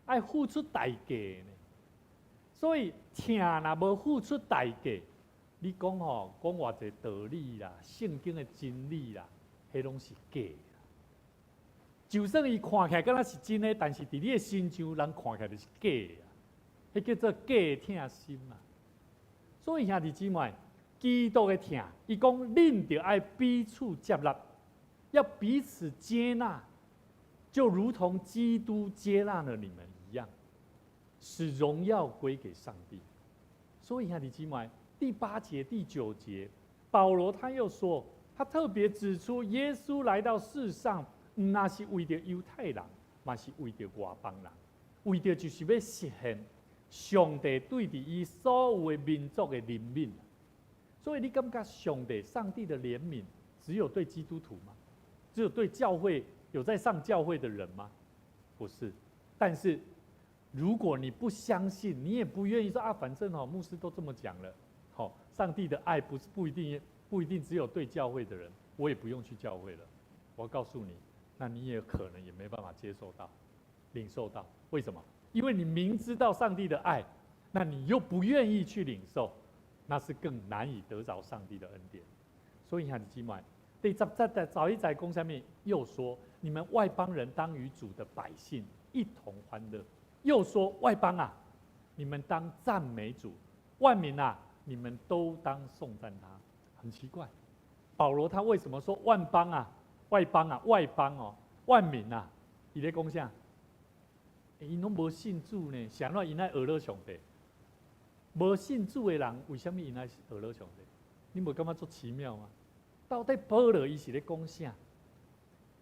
爱付出代价的呢。所以疼若无付出代价，你讲吼，讲偌济道理啦、圣经的真理啦，迄拢是假的。就算伊看起来敢若是真的，但是伫你的心上，人看起来就是假的，迄叫做假疼心啊。所以兄弟姊妹，基督的疼，伊讲恁着爱彼此接纳。要彼此接纳，就如同基督接纳了你们一样，使荣耀归给上帝。所以兄弟姊妹，第8节、第9节，保罗他又说，他特别指出，耶稣来到世上，那是为着犹太人，嘛是为着外邦人，为着就是要实现上帝对伫伊所有的民族的怜悯。所以你感觉上帝的怜悯，只有对基督徒吗？只有对教会有在上教会的人吗？不是。但是如果你不相信，你也不愿意说啊，反正牧师都这么讲了，上帝的爱不一定只有对教会的人，我也不用去教会了。我告诉你，那你也可能也没办法接受到、领受到。为什么？因为你明知道上帝的爱，那你又不愿意去领受，那是更难以得着上帝的恩典。所以兄弟姊妹，第11节讲下面又说，你们外邦人当与主的百姓一同欢乐。又说外邦啊，你们当赞美主；万民啊，你们都当颂赞他。很奇怪，保罗他为什么说万邦啊、外邦啊、外邦哦、万民啊？伊咧讲啥？因拢无信主呢，想让因来讹了上帝。无信主的人，为什么因来讹了上帝？你无感觉足奇妙吗？到底保罗伊是咧讲啥？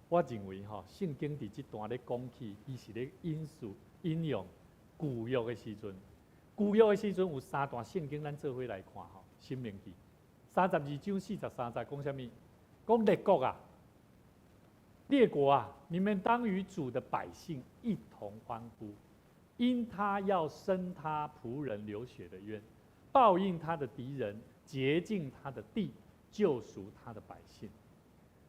我认为圣经伫这段咧讲起，伊是咧引用旧约的时阵。旧约的时阵有3段圣经，咱做伙来看申命记32章43节讲啥物？讲列国啊，列国啊，你们当与主的百姓一同欢呼，因他要生他仆人流血的冤，报应他的敌人，洁净他的地，救赎他的百姓。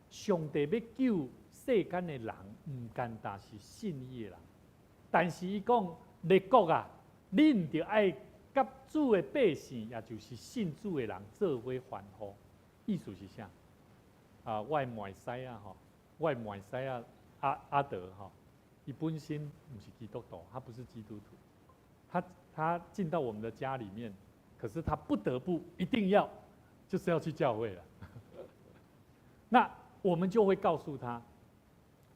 上帝要救世间的人，唔单单是信伊的人，但是伊讲列国啊，恁着爱甲主的百姓，也就是信主的人做伙欢呼。意思是啥？我的麦西啊，我的麦西啊阿德伊本身不是基督徒，他不是基督徒，他进到我们的家里面，可是他不得不一定要，就是要去教会了。那我们就会告诉他，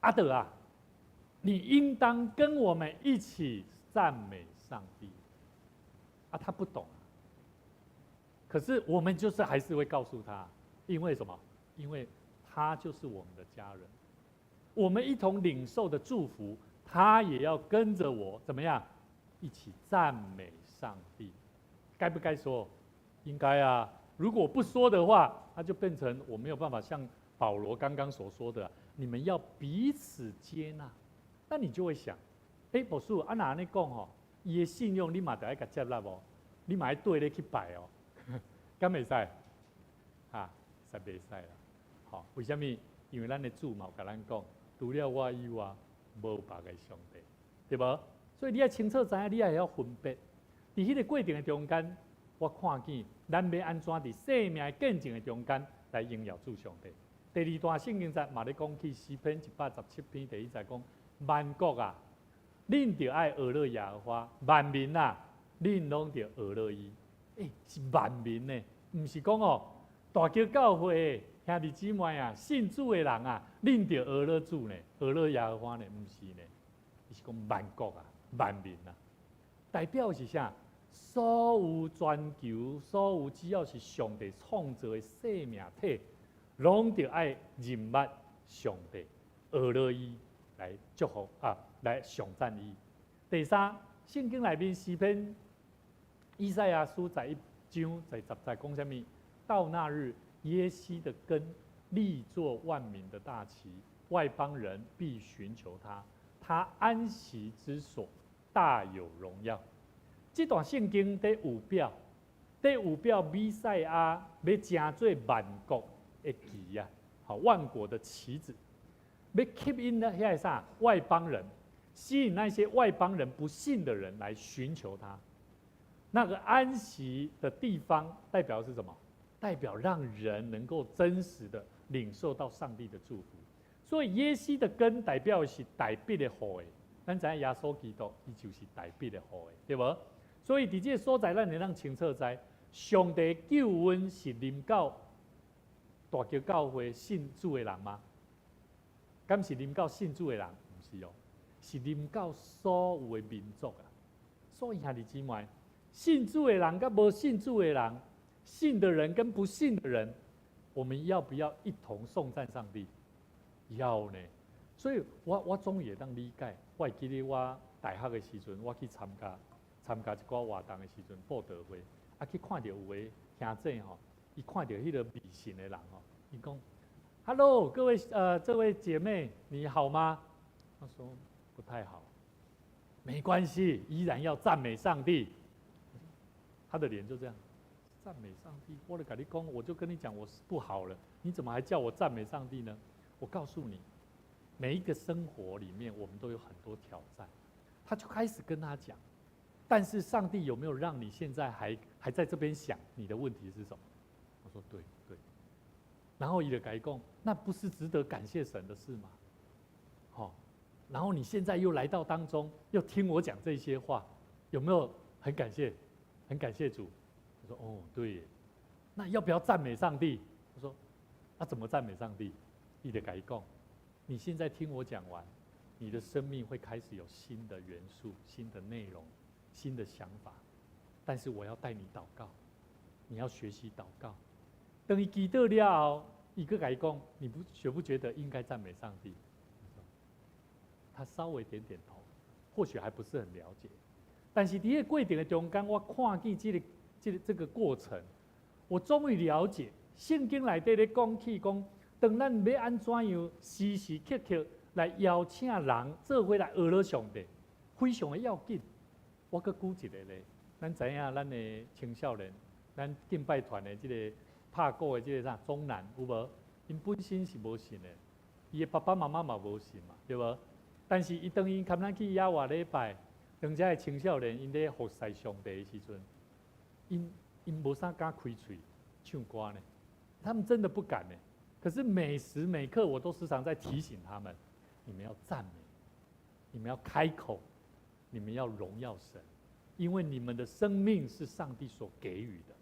阿德啊，你应当跟我们一起赞美上帝。他不懂可是我们就是还是会告诉他，因为什么？因为他就是我们的家人，我们一同领受的祝福，他也要跟着我怎么样，一起赞美上帝。该不该说？应该啊。如果不说的话，他就变成我没有办法像保罗刚刚所说的，你们要彼此接纳。那你就会想，保叔哪你讲伊的信用你嘛得爱甲接纳无，你嘛要对咧去拜哦，敢袂使？哈，实袂使啦。好，为什么？因为咱的主嘛有甲咱讲，除了我以外，无别个上帝，对无？所以你要清楚知影，你也要分别。伫迄个过程的中间，我看见咱要安怎伫生命见证的中间来荣耀主上帝。第二段圣经节嘛咧讲起诗篇117篇第1节讲，万国啊，恁着爱俄勒耶和华；万民啊，恁拢着俄勒伊。是万民呢，毋是讲哦，大叫教会的兄弟姊妹啊，信主的人啊，恁着俄勒主呢，俄勒耶和华呢，毋是呢，伊是讲万国啊，万民啊，代表是啥？所有全球，所有只要是上帝创造的生命体，拢着爱认捌上帝，俄勒伊来祝福啊，来上赞伊。第三，圣经内面诗篇以赛亚书在1章在10节讲什么？到那日，耶西的根立作万民的大旗，外邦人必寻求他，他安息之所大有荣耀。这段圣经在有表，弥赛亚要成做万国的旗啊，好万国的旗子，要吸引那些啥外邦人，吸引那些外邦人不信的人来寻求他。那个安息的地方代表是什么？代表让人能够真实的领受到上帝的祝福。所以耶西的根代表是大笔的雨的，咱知影耶稣基督伊就是大笔的雨的，对无？所以伫这个所在，咱会让清楚知，上帝救恩是临到大桥教会信主的人吗？敢是临到信主的人？唔是哦，是临到所有的民族啊。所以兄弟姊妹，信主的人跟无信主的人，信的人跟不信的人，我们要不要一同颂赞上帝？要呢。所以我终于会当理解，我会记得我大学的时阵，我去参加一个活动的时阵，布道会，去看到有个兄弟吼，伊看到迄个迷信的人吼，伊讲 ：“Hello， 各位这位姐妹，你好吗？”他说不太好，没关系，依然要赞美上帝。他的脸就这样，赞美上帝。我的跟你讲，我就跟你讲，我是不好了，你怎么还叫我赞美上帝呢？我告诉你，每一个生活里面，我们都有很多挑战。他就开始跟他讲。但是上帝有没有让你现在还在这边想你的问题是什么？我说对。然后伊就跟他讲，那不是值得感谢神的事吗？好，然后你现在又来到当中，又听我讲这些话，有没有很感谢主？我说哦对耶，那要不要赞美上帝？我说那怎么赞美上帝？伊就跟他讲，你现在听我讲完，你的生命会开始有新的元素、新的内容。新的想法，但是我要带你祷告，你要学习祷告。等你祈祷了后，一个改讲，你不觉得应该赞美上帝？他稍微点点头，或许还不是很了解。但是伫个过程的中间，我看见这个过程，我终于了解圣经内底咧讲起讲，当咱要安怎样时时刻刻来邀请人做伙来学了上帝，非常的要紧。我佮举一个咧，咱知影咱的青少年，咱敬拜团的这个拍鼓的这个啥中南有无？因本身是无信的，伊的爸爸妈妈嘛无信嘛，对无？但是伊当因牵咱去野外礼拜，当遮的青少年因咧服侍上帝的时阵，因无啥敢开嘴唱歌呢，他们真的不敢呢。可是每时每刻我都时常在提醒他们，你们要赞美，你们要开口。你们要荣耀神，因为你们的生命是上帝所给予的。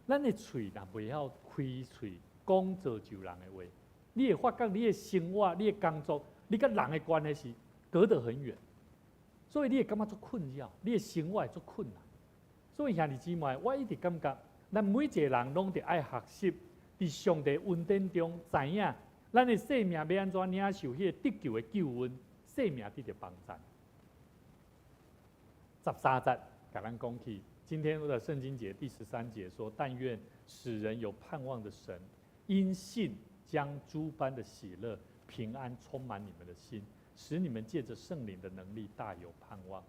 咱的嘴若不要开嘴讲造就人的话，你会发觉你的生活、你的工作、你跟人的关系是隔得很远，所以你会感觉做困扰，你的生活会做困难。所以兄弟姊妹，我一直感觉，咱每一个人拢得爱学习，在上帝恩典中知影，咱的生命要安怎领受迄个得救的救恩，生命得到帮助。13节甲咱讲起，今天的圣经节第13节说：“但愿使人有盼望的神，因信将诸般的喜乐、平安充满你们的心，使你们借着圣灵的能力大有盼望。”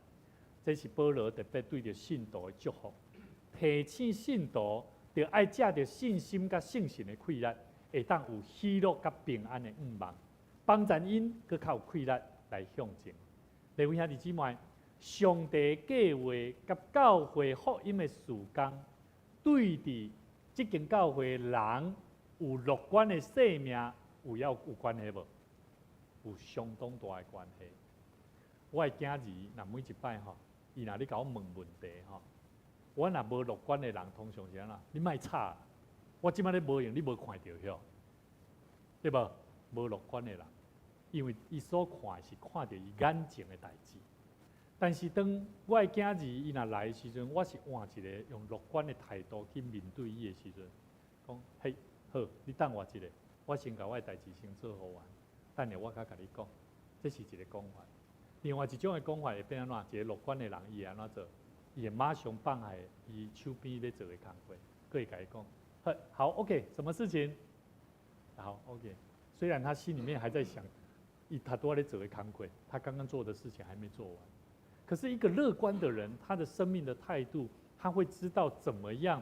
这是保罗特别对着信徒的祝福，提醒信徒着爱借着信心甲信心的气力，会当有喜乐甲平安的愿望，帮助因搁较有气力来向前。各位兄弟姊妹，上帝计划甲教会福音的事工，对伫即间教会人有乐观的生命有关系无？有相当大的关系。我的囝儿，若每一摆吼，伊若咧甲我问问题吼，我若无乐观的人，通常是安怎？你莫吵，我即摆咧无用，你无看到遐，对无？无乐观的人，因为伊所看的是看到伊眼前的代志。但是当我的囝儿伊若来的时阵，我是换一个用乐观的态度去面对伊的时阵，讲嘿好，你等我一下，我先甲我的代志先做好完，等下我甲你讲，这是一个讲法。另外一种的讲法会变安怎？一个乐观的人伊会安怎做？伊会马上放下伊手边咧做的工作，佫会甲伊讲，好 ，OK， 什么事情？好 ，OK。虽然他心里面还在想，他都在做的工作，他刚刚做的事情还没做完。可是一个乐观的人，他的生命的态度，他会知道怎么样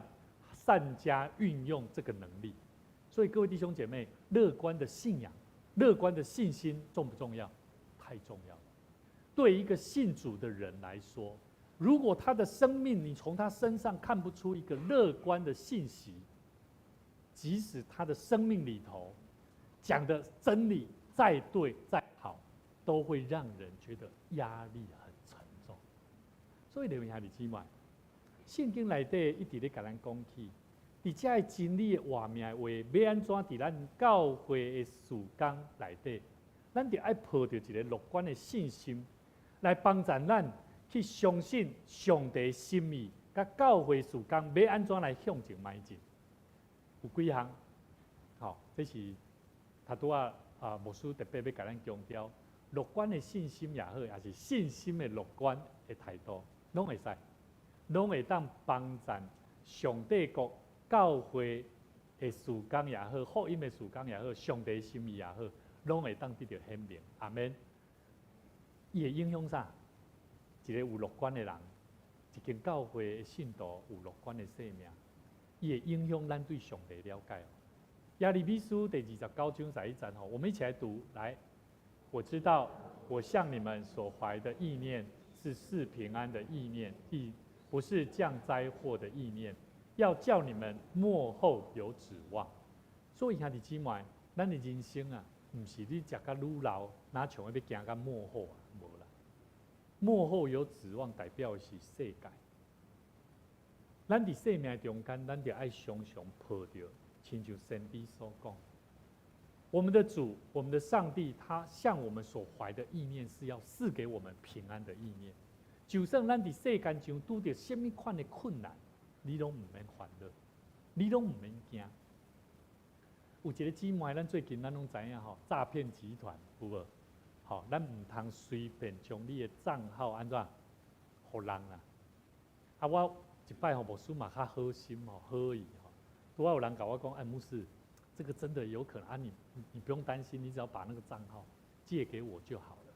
善加运用这个能力。所以各位弟兄姐妹，乐观的信仰、乐观的信心重不重要？太重要了。对一个信主的人来说，如果他的生命你从他身上看不出一个乐观的信息，即使他的生命里头讲的真理再对再好，都会让人觉得压力很沉重。所以弟兄姊妹，圣经内底一直咧甲咱讲起，伫遮的真理的话命话，要安怎伫咱教会的事工内底，咱就爱抱着一个乐观的信心，来帮助咱去相信上帝的心意，甲教会事工要安怎来向前迈进。有几项，好，这是他拄牧师特别要甲咱强调，乐观的信心也好，也是信心的乐观的态度，拢会使，拢会当帮助上帝国教会的事工也好，福音的事工也好，上帝的心意也好，拢会当得到显明。阿免。伊会影响啥？一个有乐观的人，一间教会的信徒有乐观的生命，伊会影响咱对上帝了解。亚利比书第29章11节吼，我们一起来读。来，我知道我向你们所怀的意念是赐平安的意念，不是降灾祸的意念，要叫你们末后有指望。所以兄弟姊妹，咱的人生啊，唔是你食甲愈老，哪像要行到末后啊，无啦。末后有指望，代表的是世界。咱伫生命中间，咱就爱常常抱着，亲像圣经所讲，我们的主，我们的上帝，他向我们所怀的意念是要赐给我们平安的意念。就算咱伫世间上拄着什么款的困难，你拢唔免烦恼，你拢唔免惊。有一个姊妹，咱最近咱拢知影吼，诈骗集团有无？吼，咱唔通随便将你的账号安怎，互人啦。我一摆吼，牧师嘛较好心吼，好意吼，拄好有人甲我讲，牧师，这个真的有可能啊，你不用担心，你只要把那个账号借给我就好了。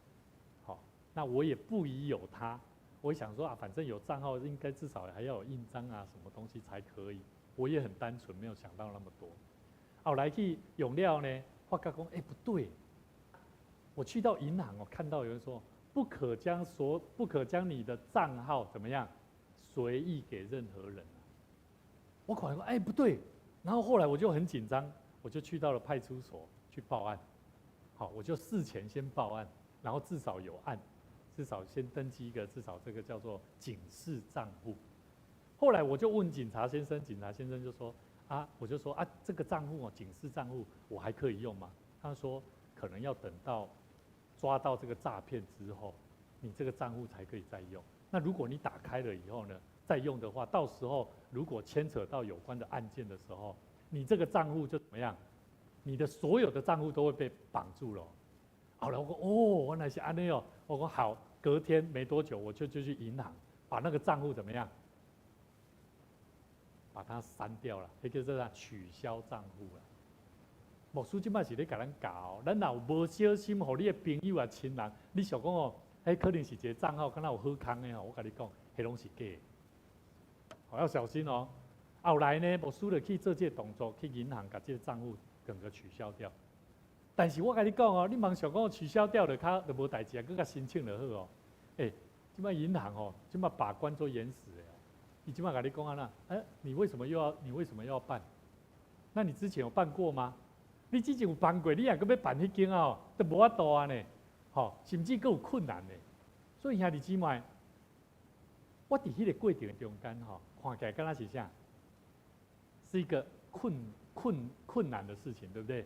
好，那我也不疑有他。我想说反正有账号，应该至少还要有印章啊，什么东西才可以。我也很单纯，没有想到那么多。后来去用了呢，发觉讲，不对。我去到银行，我看到有人说，不可将你的账号怎么样随意给任何人。我考虑说，不对。然后后来我就很紧张，我就去到了派出所去报案。好，我就事前先报案，然后至少有案。至少先登记一个，至少这个叫做警示账户。后来我就问警察先生，警察先生就说我就说这个账户警示账户我还可以用吗？他说可能要等到抓到这个诈骗之后，你这个账户才可以再用。那如果你打开了以后呢，再用的话，到时候如果牵扯到有关的案件的时候，你这个账户就怎么样？你的所有的账户都会被绑住了。好了，我说原来是安尼哦。我说好，隔天没多久我就去银行把那个账户怎么样，把它删掉了，那个叫取消账户了。牧师即摆是咧甲咱教，咱若有无小心，互你的朋友啊、亲人，你想讲可能是一个账号，敢若有好康的吼，我跟你讲，迄拢是假的，要小心哦。后来呢，牧师就去做这个动作，去银行把这个账户整个取消掉。但是我跟你讲哦，你茫想讲取消掉就无代志啊，佮申请就好哦。即摆银行哦，即摆把关做严死的哦。伊即摆跟你讲啊那，你为什么又要办？那你之前有办过吗？你之前有办过，你也搁要办迄间啊，都无法度啊呢。吼，甚至更有困难呢。所以兄弟姊妹，我伫迄个过程中间吼，看起来敢若是啥？是一个困难的事情，对不对？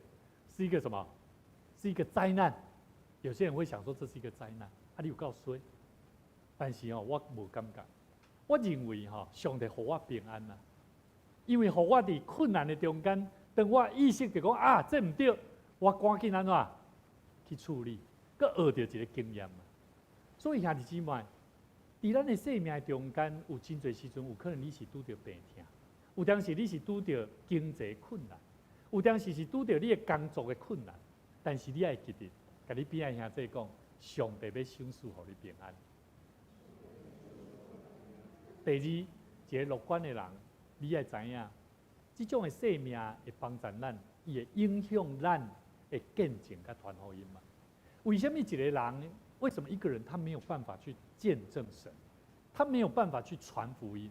是一个什么？是一个灾难。有些人会想说这是一个灾难，你有够衰。但是哦，我无感觉。我认为吼，上帝互我平安啦，因为互我伫困难的中间，当我意识到讲这唔对，我赶紧安怎去处理，佮学到一个经验嘛。所以兄弟姊妹，伫咱的生命中间，有真侪时阵，有可能你是拄着病痛。有当时你是拄着经济困难，有当时是拄着你的工作的困难，但是你爱记得，甲你边仔兄弟讲，上帝要赏赐互你平安。第二，一个乐观的人，你爱知影，这种的生命会帮助咱，伊会影响咱的见证甲传福音嘛。为什么一个人，为什么一个人他没有办法去见证神，他没有办法去传福音？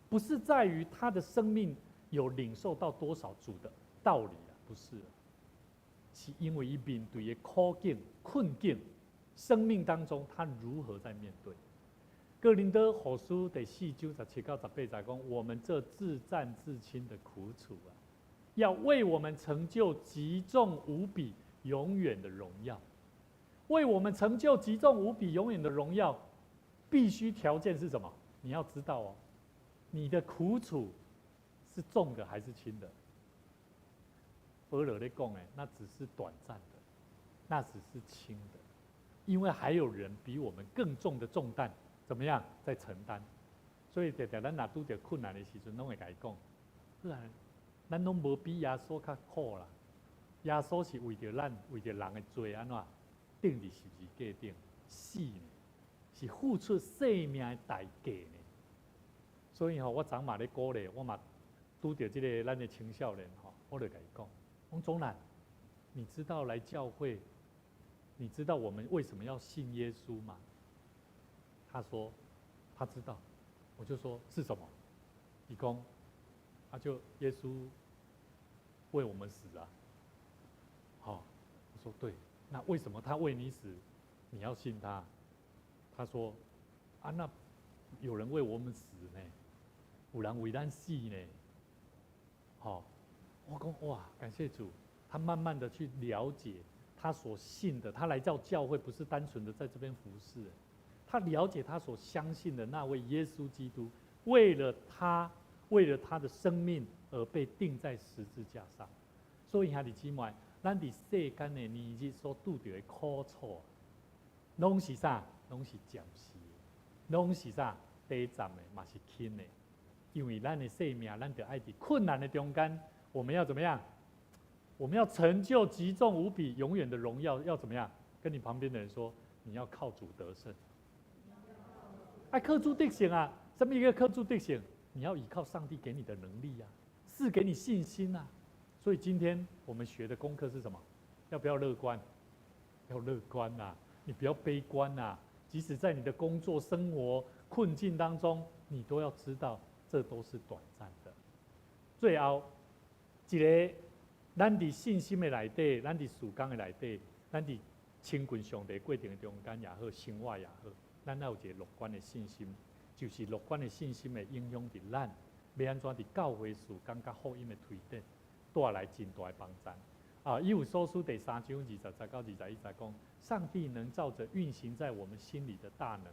不是在于他的生命有领受到多少主的道理啊，不是，是因为伊面对的苦境、困境，生命当中他如何在面对。哥林多后书第4章17到18节讲，我们这自战自亲的苦楚啊，要为我们成就极重无比、永远的荣耀。为我们成就极重无比、永远的荣耀，必须条件是什么？你要知道哦。你的苦楚是重的还是轻的？保罗在讲那只是短暂的，那只是轻的，因为还有人比我们更重的重担，怎么样在承担？所以常常咱若拄着困难的时阵，拢会甲伊讲，咱拢无比耶稣较苦啦。耶稣是为着咱，为着人的罪安怎钉伫十字架顶死呢？是付出生命的代价呢？所以我昨嘛咧鼓励，我嘛拄着这个咱的青少年我就甲伊讲，王总南，你知道来教会，你知道我们为什么要信耶稣吗？他说他知道，我就说是什么？伊讲，就耶稣为我们死啊。我说对，那为什么他为你死，你要信他？他说那有人为我们死呢。有人为咱死呢，我讲哇，感谢主，他慢慢的去了解他所信的，他来到教会不是单纯的在这边服侍，他了解他所相信的那位耶稣基督，为了他的生命而被钉在十字架上。所以兄弟姊妹，咱伫世间的年日所拄着的苦楚，拢是啥？拢是暂时的，拢是啥？短暂的，嘛是轻的。因为咱的生命，咱得爱伫困难的中间，我们要怎么样？我们要成就极重无比、永远的荣耀，要怎么样？跟你旁边的人说，你要靠主得胜。靠主得胜啊！什么一个靠主得胜？你要依靠上帝给你的能力啊，赐给你信心啊。所以今天我们学的功课是什么？要不要乐观？要乐观啊！你不要悲观啊！即使在你的工作、生活困境当中，你都要知道。这都是短暂的。最后，一个咱伫信心的内底，咱伫事工的内底，咱伫亲近上帝过程的中间也好，生活也好，咱要有一个乐观的信心。就是乐观的信心会影响伫咱，要安怎伫教会事工甲福音的推展，带来真大的帮助。以弗所书第3章20节到21节讲，上帝能照着运行在我们心里的大能，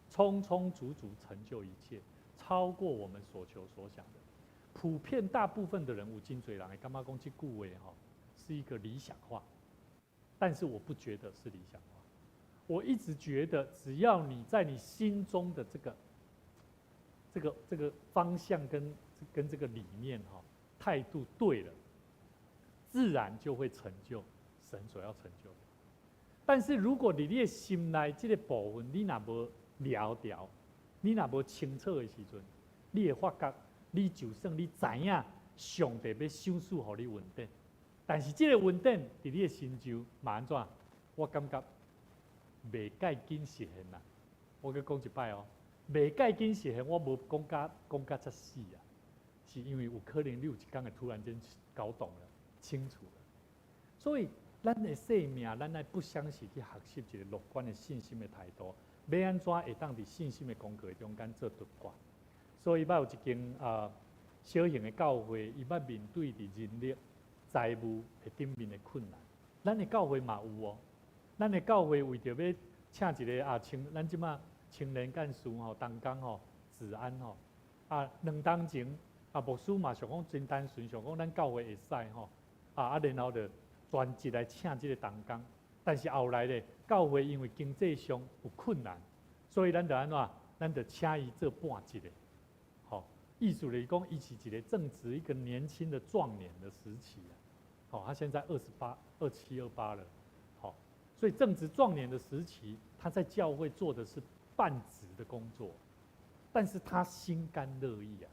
充充足足成就一切。超过我们所求所想的，普遍大部分的人有真侪人会感觉讲这句话是一个理想化，但是我不觉得是理想化。我一直觉得，只要你在你心中的这个方向跟这个理念态度对了，自然就会成就神所要成就的。但是如果你的心内这个部分你若无了掉，你若无清楚的时阵，你会发觉，你就算你知影上帝要赏赐互你稳定，但是这个稳定伫你的心中嘛安怎？我感觉袂介紧实现啦。我佮讲一摆哦，袂介紧实现，我无讲甲遮死啊，是因为有可能你有一天会突然间搞懂了、清楚了，所以。咱的生命，咱来不相时去学习一个乐观的信心的态度，要安怎会当伫信心的功课中间做突破？所以，捌有一间小型的教会，伊捌面对伫人力、财务的顶面的困难。咱的教会嘛有哦，咱的教会为着要请一个咱即马青年干事吼，东港吼、治安吼2当前牧师嘛想讲真单纯，想讲咱教会会使吼然后就。专职来请这个同工，但是后来咧，教会因为经济上有困难，所以咱就安怎？咱就请伊做半职的。好，意思就是讲，伊是一个正值一个年轻的壮年的时期啊。好，他现在27、28了。好，所以正值壮年的时期，他在教会做的是半职的工作，但是他心甘乐意啊。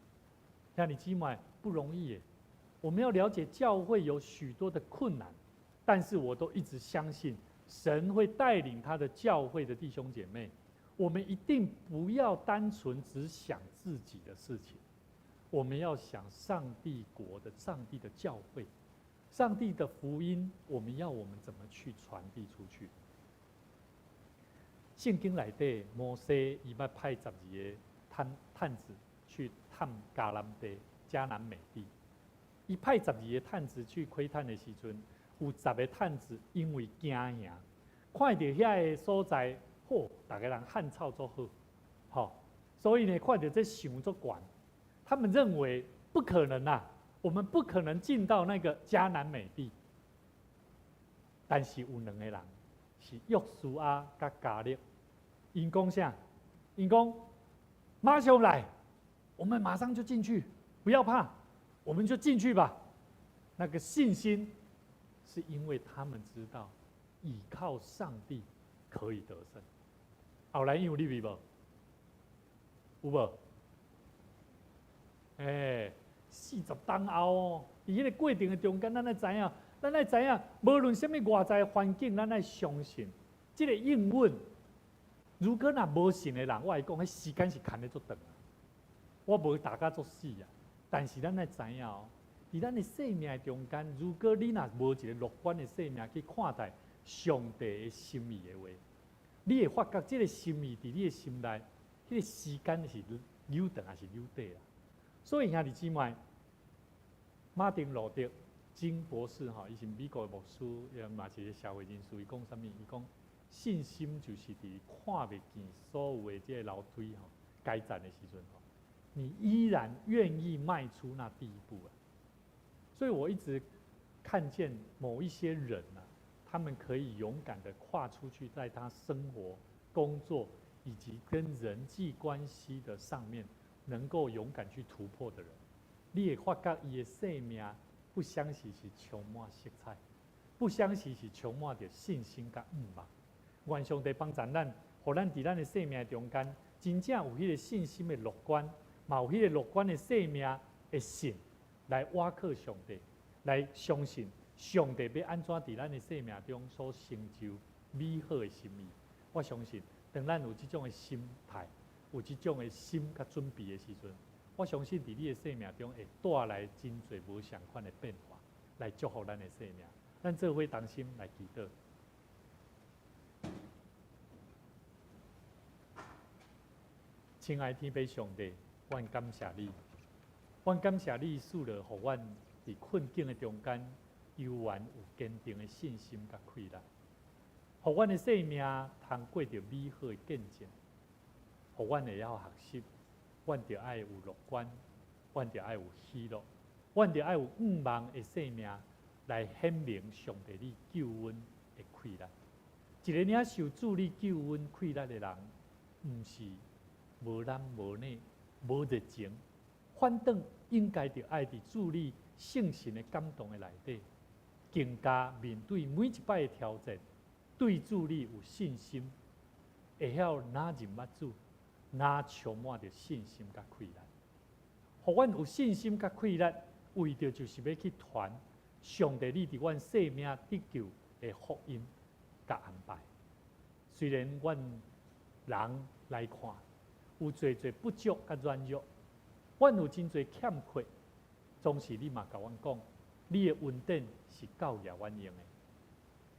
像你起码不容易耶。我们要了解教会有许多的困难。但是我都一直相信，神会带领他的教会的弟兄姐妹。我们一定不要单纯只想自己的事情，我们要想上帝国的、上帝的教会、上帝的福音。我们怎么去传递出去？圣经内底，摩西伊捌派12个探子去探迦南美地。伊派12个探子去窥探的时阵。有10个探子因为惊吓，看到遐个所在，大家人汗臭做好，所以呢，看到这想做管，他们认为不可能啊，我们不可能进到那个迦南美地。但是有2个人是约书亚甲迦勒，因讲啥？因讲马上来，我们马上就进去，不要怕，我们就进去吧。那个信心。是因为他们知道，倚靠上帝可以得胜。后来有你有无？有无？40当后哦，伫迄个过程的中间，咱知影，无论什么外在环境，咱相信，这个应允。如果若无信的人，我来讲，迄时间是牵得足长啊。我无大家作死啊，但是咱知影哦。伫咱的生命中间，如果你若无一个乐观的生命去看待上帝的心意的话，你会发觉这个心意伫你的心内，迄个时间是溜长还是溜短啦。所以兄弟姊妹，马丁路德金博士伊是美国的牧师，也嘛是一个社会人士。伊讲啥物？伊讲信心就是伫看袂见所有的这个楼梯该站的时阵你依然愿意迈出那第一步啊。所以我一直看见某一些人他们可以勇敢地跨出去，在他生活、工作以及跟人际关系的上面，能够勇敢去突破的人，你会发觉伊的生命不相时是充满色彩，不相时是充满着信心甲望。愿上帝帮助咱，互咱伫咱的生命中间，真正有迄个信心的乐观，嘛有迄个乐观的生命的信。来倚靠上帝，来相信上帝要安怎伫咱的生命中所成就美好的心意。我相信，当咱有这种的心态，有这种的心甲准备的时阵，我相信伫你的生命中会带来真侪无相款的变化，来祝福咱的生命。咱做伙同心来祈祷。亲爱的天父上帝，愿感谢你。阮感谢你赐了，互阮伫困境的中间，犹原有坚定的信心甲气力，互阮的生命通过着美好的见证，互阮会晓学习，阮着爱有乐观，阮着爱有喜乐，阮着爱有盼望的生命，来显明上帝你救恩的气力。一个领受主你救恩气力的人，毋是无男无女、无热情。反倒应该着爱伫主你圣神的感动的内底，更加面对每一摆的挑战，对主你有信心，会晓哪认捌主，哪充满着信心甲气力。互阮有信心甲气力，为着就是要去传上帝你伫阮生命得救的福音甲安排。虽然阮人来看有侪侪不足甲软弱，阮有真侪欠缺，总是你嘛甲阮讲，你的恩典是教育阮用的。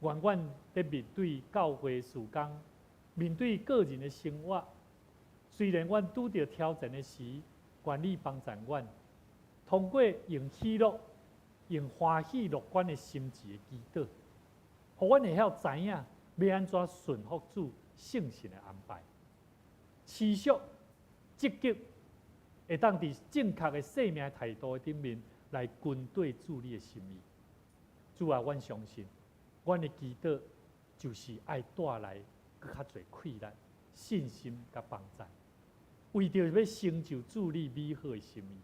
愿阮在面对教会事工，面对个人的生活，虽然阮拄着挑战的时，愿你帮助阮，通过用喜乐、用欢喜乐观的心智的祈祷，互阮会晓知影要安怎顺服主圣神的安排，持续积极，会当伫正确的生命态度顶面来跟对主你的心意。主啊，阮相信，阮的祈祷就是爱带来更较侪气力、信心甲帮助，为着要成就主你美好的心意。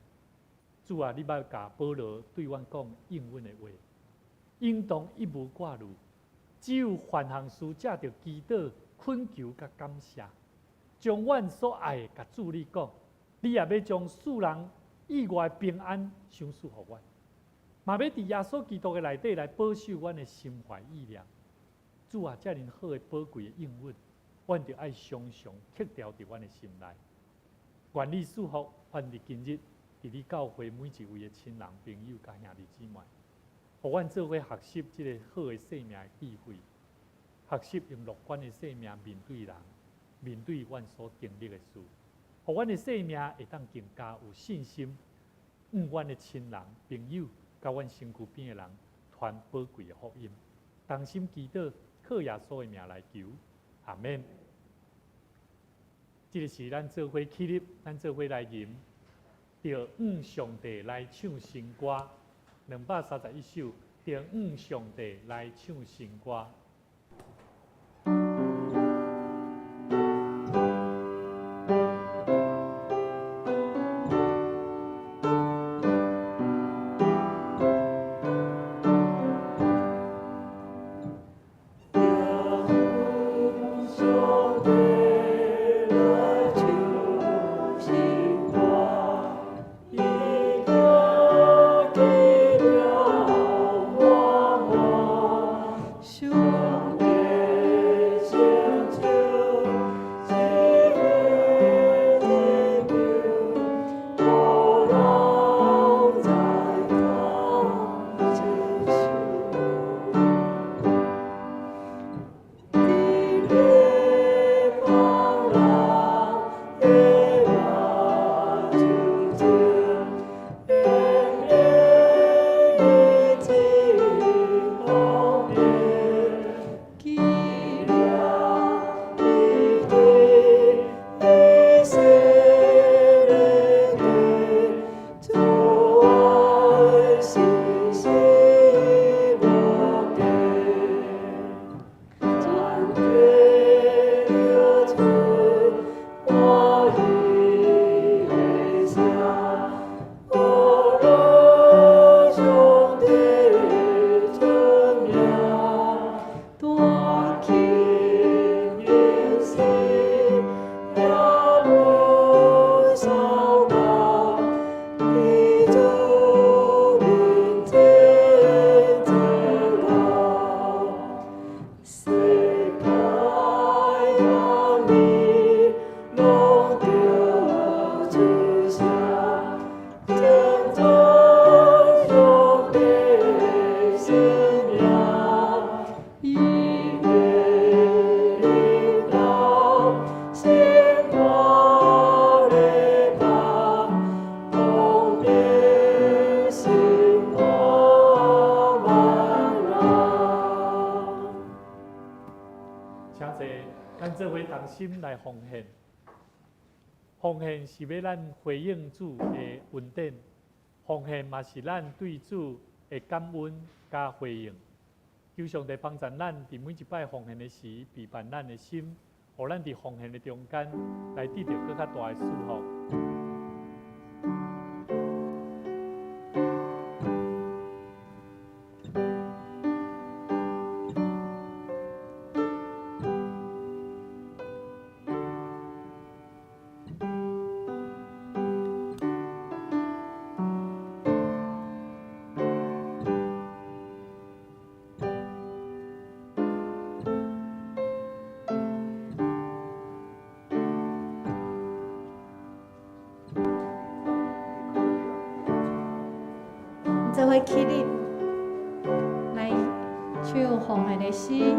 主啊，你捌甲保罗对阮讲应允的话，应当一无挂虑，只有凡行事借着祈祷、恳求甲感谢，将阮所爱的甲主你讲，你也要将世人以外的平安赏赐予阮，嘛要伫耶稣基督的内底来保守阮的心怀意念。主啊，遮尔好的宝贵的应允，阮就爱常常刻条伫阮的心内。愿你祝福，愿伫今日伫你教会每一位的亲人、朋友、甲兄弟姊妹，互阮做伙学习即个好的生命的智慧，学习用乐观的生命面对人，面对阮所经历的事，互阮的生命会当更加有信心，阮的亲人、朋友，甲阮身躯边的人传宝贵的福音。同心祈祷，靠耶稣的名来求，阿免。这个是咱做伙起立，咱做伙来吟，着上帝来唱新歌，231首，着上帝来唱新歌。同心来奉献，奉献是要咱回应主的恩典，奉献嘛是咱对主的感恩加回应。求上帝帮助咱伫每一摆奉献的时，陪伴咱的心，互咱伫奉献的中间来得到更较大的祝福。伙起立，来唱奉献的诗。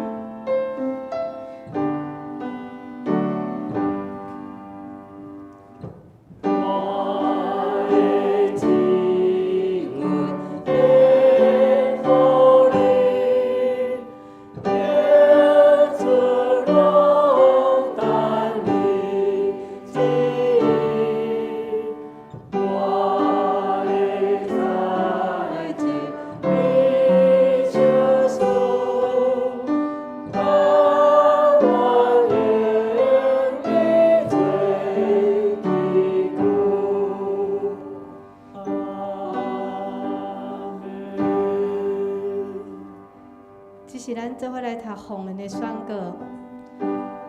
这是咱做伙来读奉献的宣告。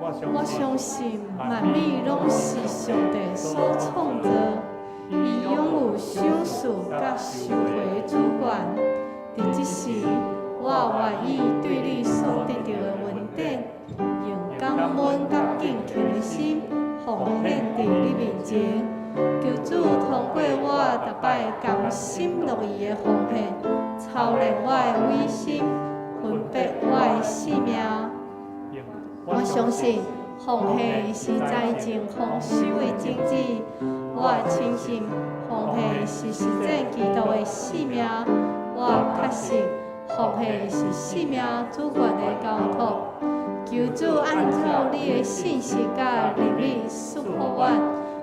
我相信万物拢是上帝所创造，伊拥有赏赐甲收回的主权。伫即时，我愿意对你所得到的恩典，用感恩甲敬虔的心奉献伫你面前。求主通过我逐摆甘心乐意的奉献，操练我的委心，分别我的性命。我相信奉献是财政丰收的种子，我深信奉献是实践基督的性命。我确信奉献是性命主权的交托。求主按照你的信息甲怜悯赐福我，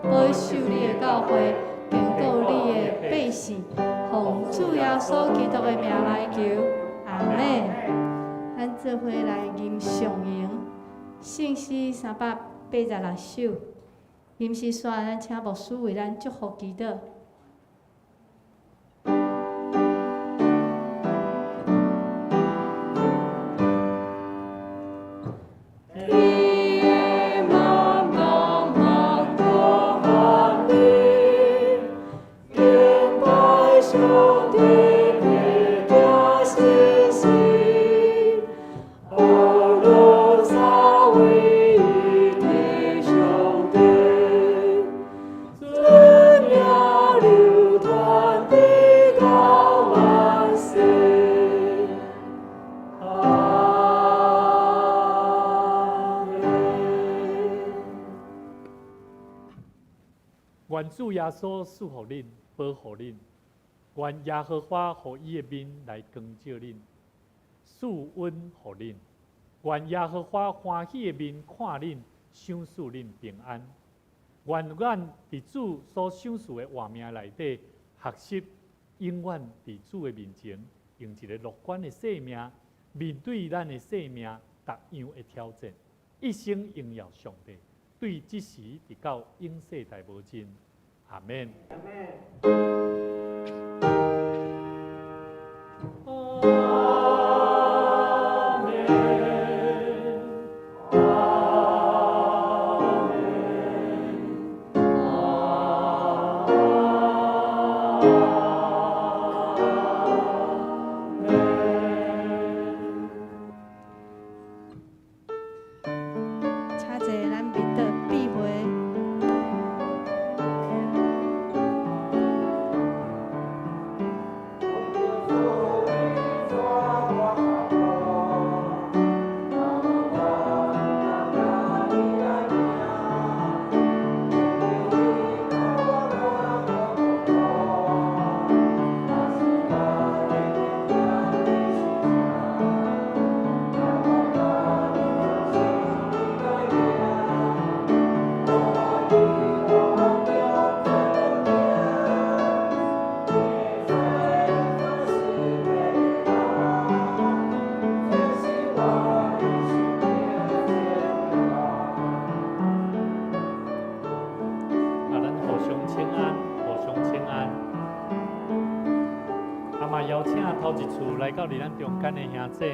保守你的教会，经过你的百姓，奉主耶稣基督的名来求，阿门。咱做伙来吟上吟圣诗386首，吟诗线，咱请牧师为咱祝福祈祷。愿主耶稣赐福恁，保护恁；愿耶和华互伊的面来光照恁，赐恩互恁；愿耶和华欢喜的面看恁，赏赐恁平安。愿咱伫主所赏赐的活命内底学习，永远伫主的面前，用一个乐观的生命面对咱的生命各样的挑战，一生荣耀上帝。对即时直到永世代无尽，阿门。邀请头一厝来到离咱中间的兄弟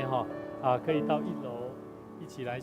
可以到1楼一起来。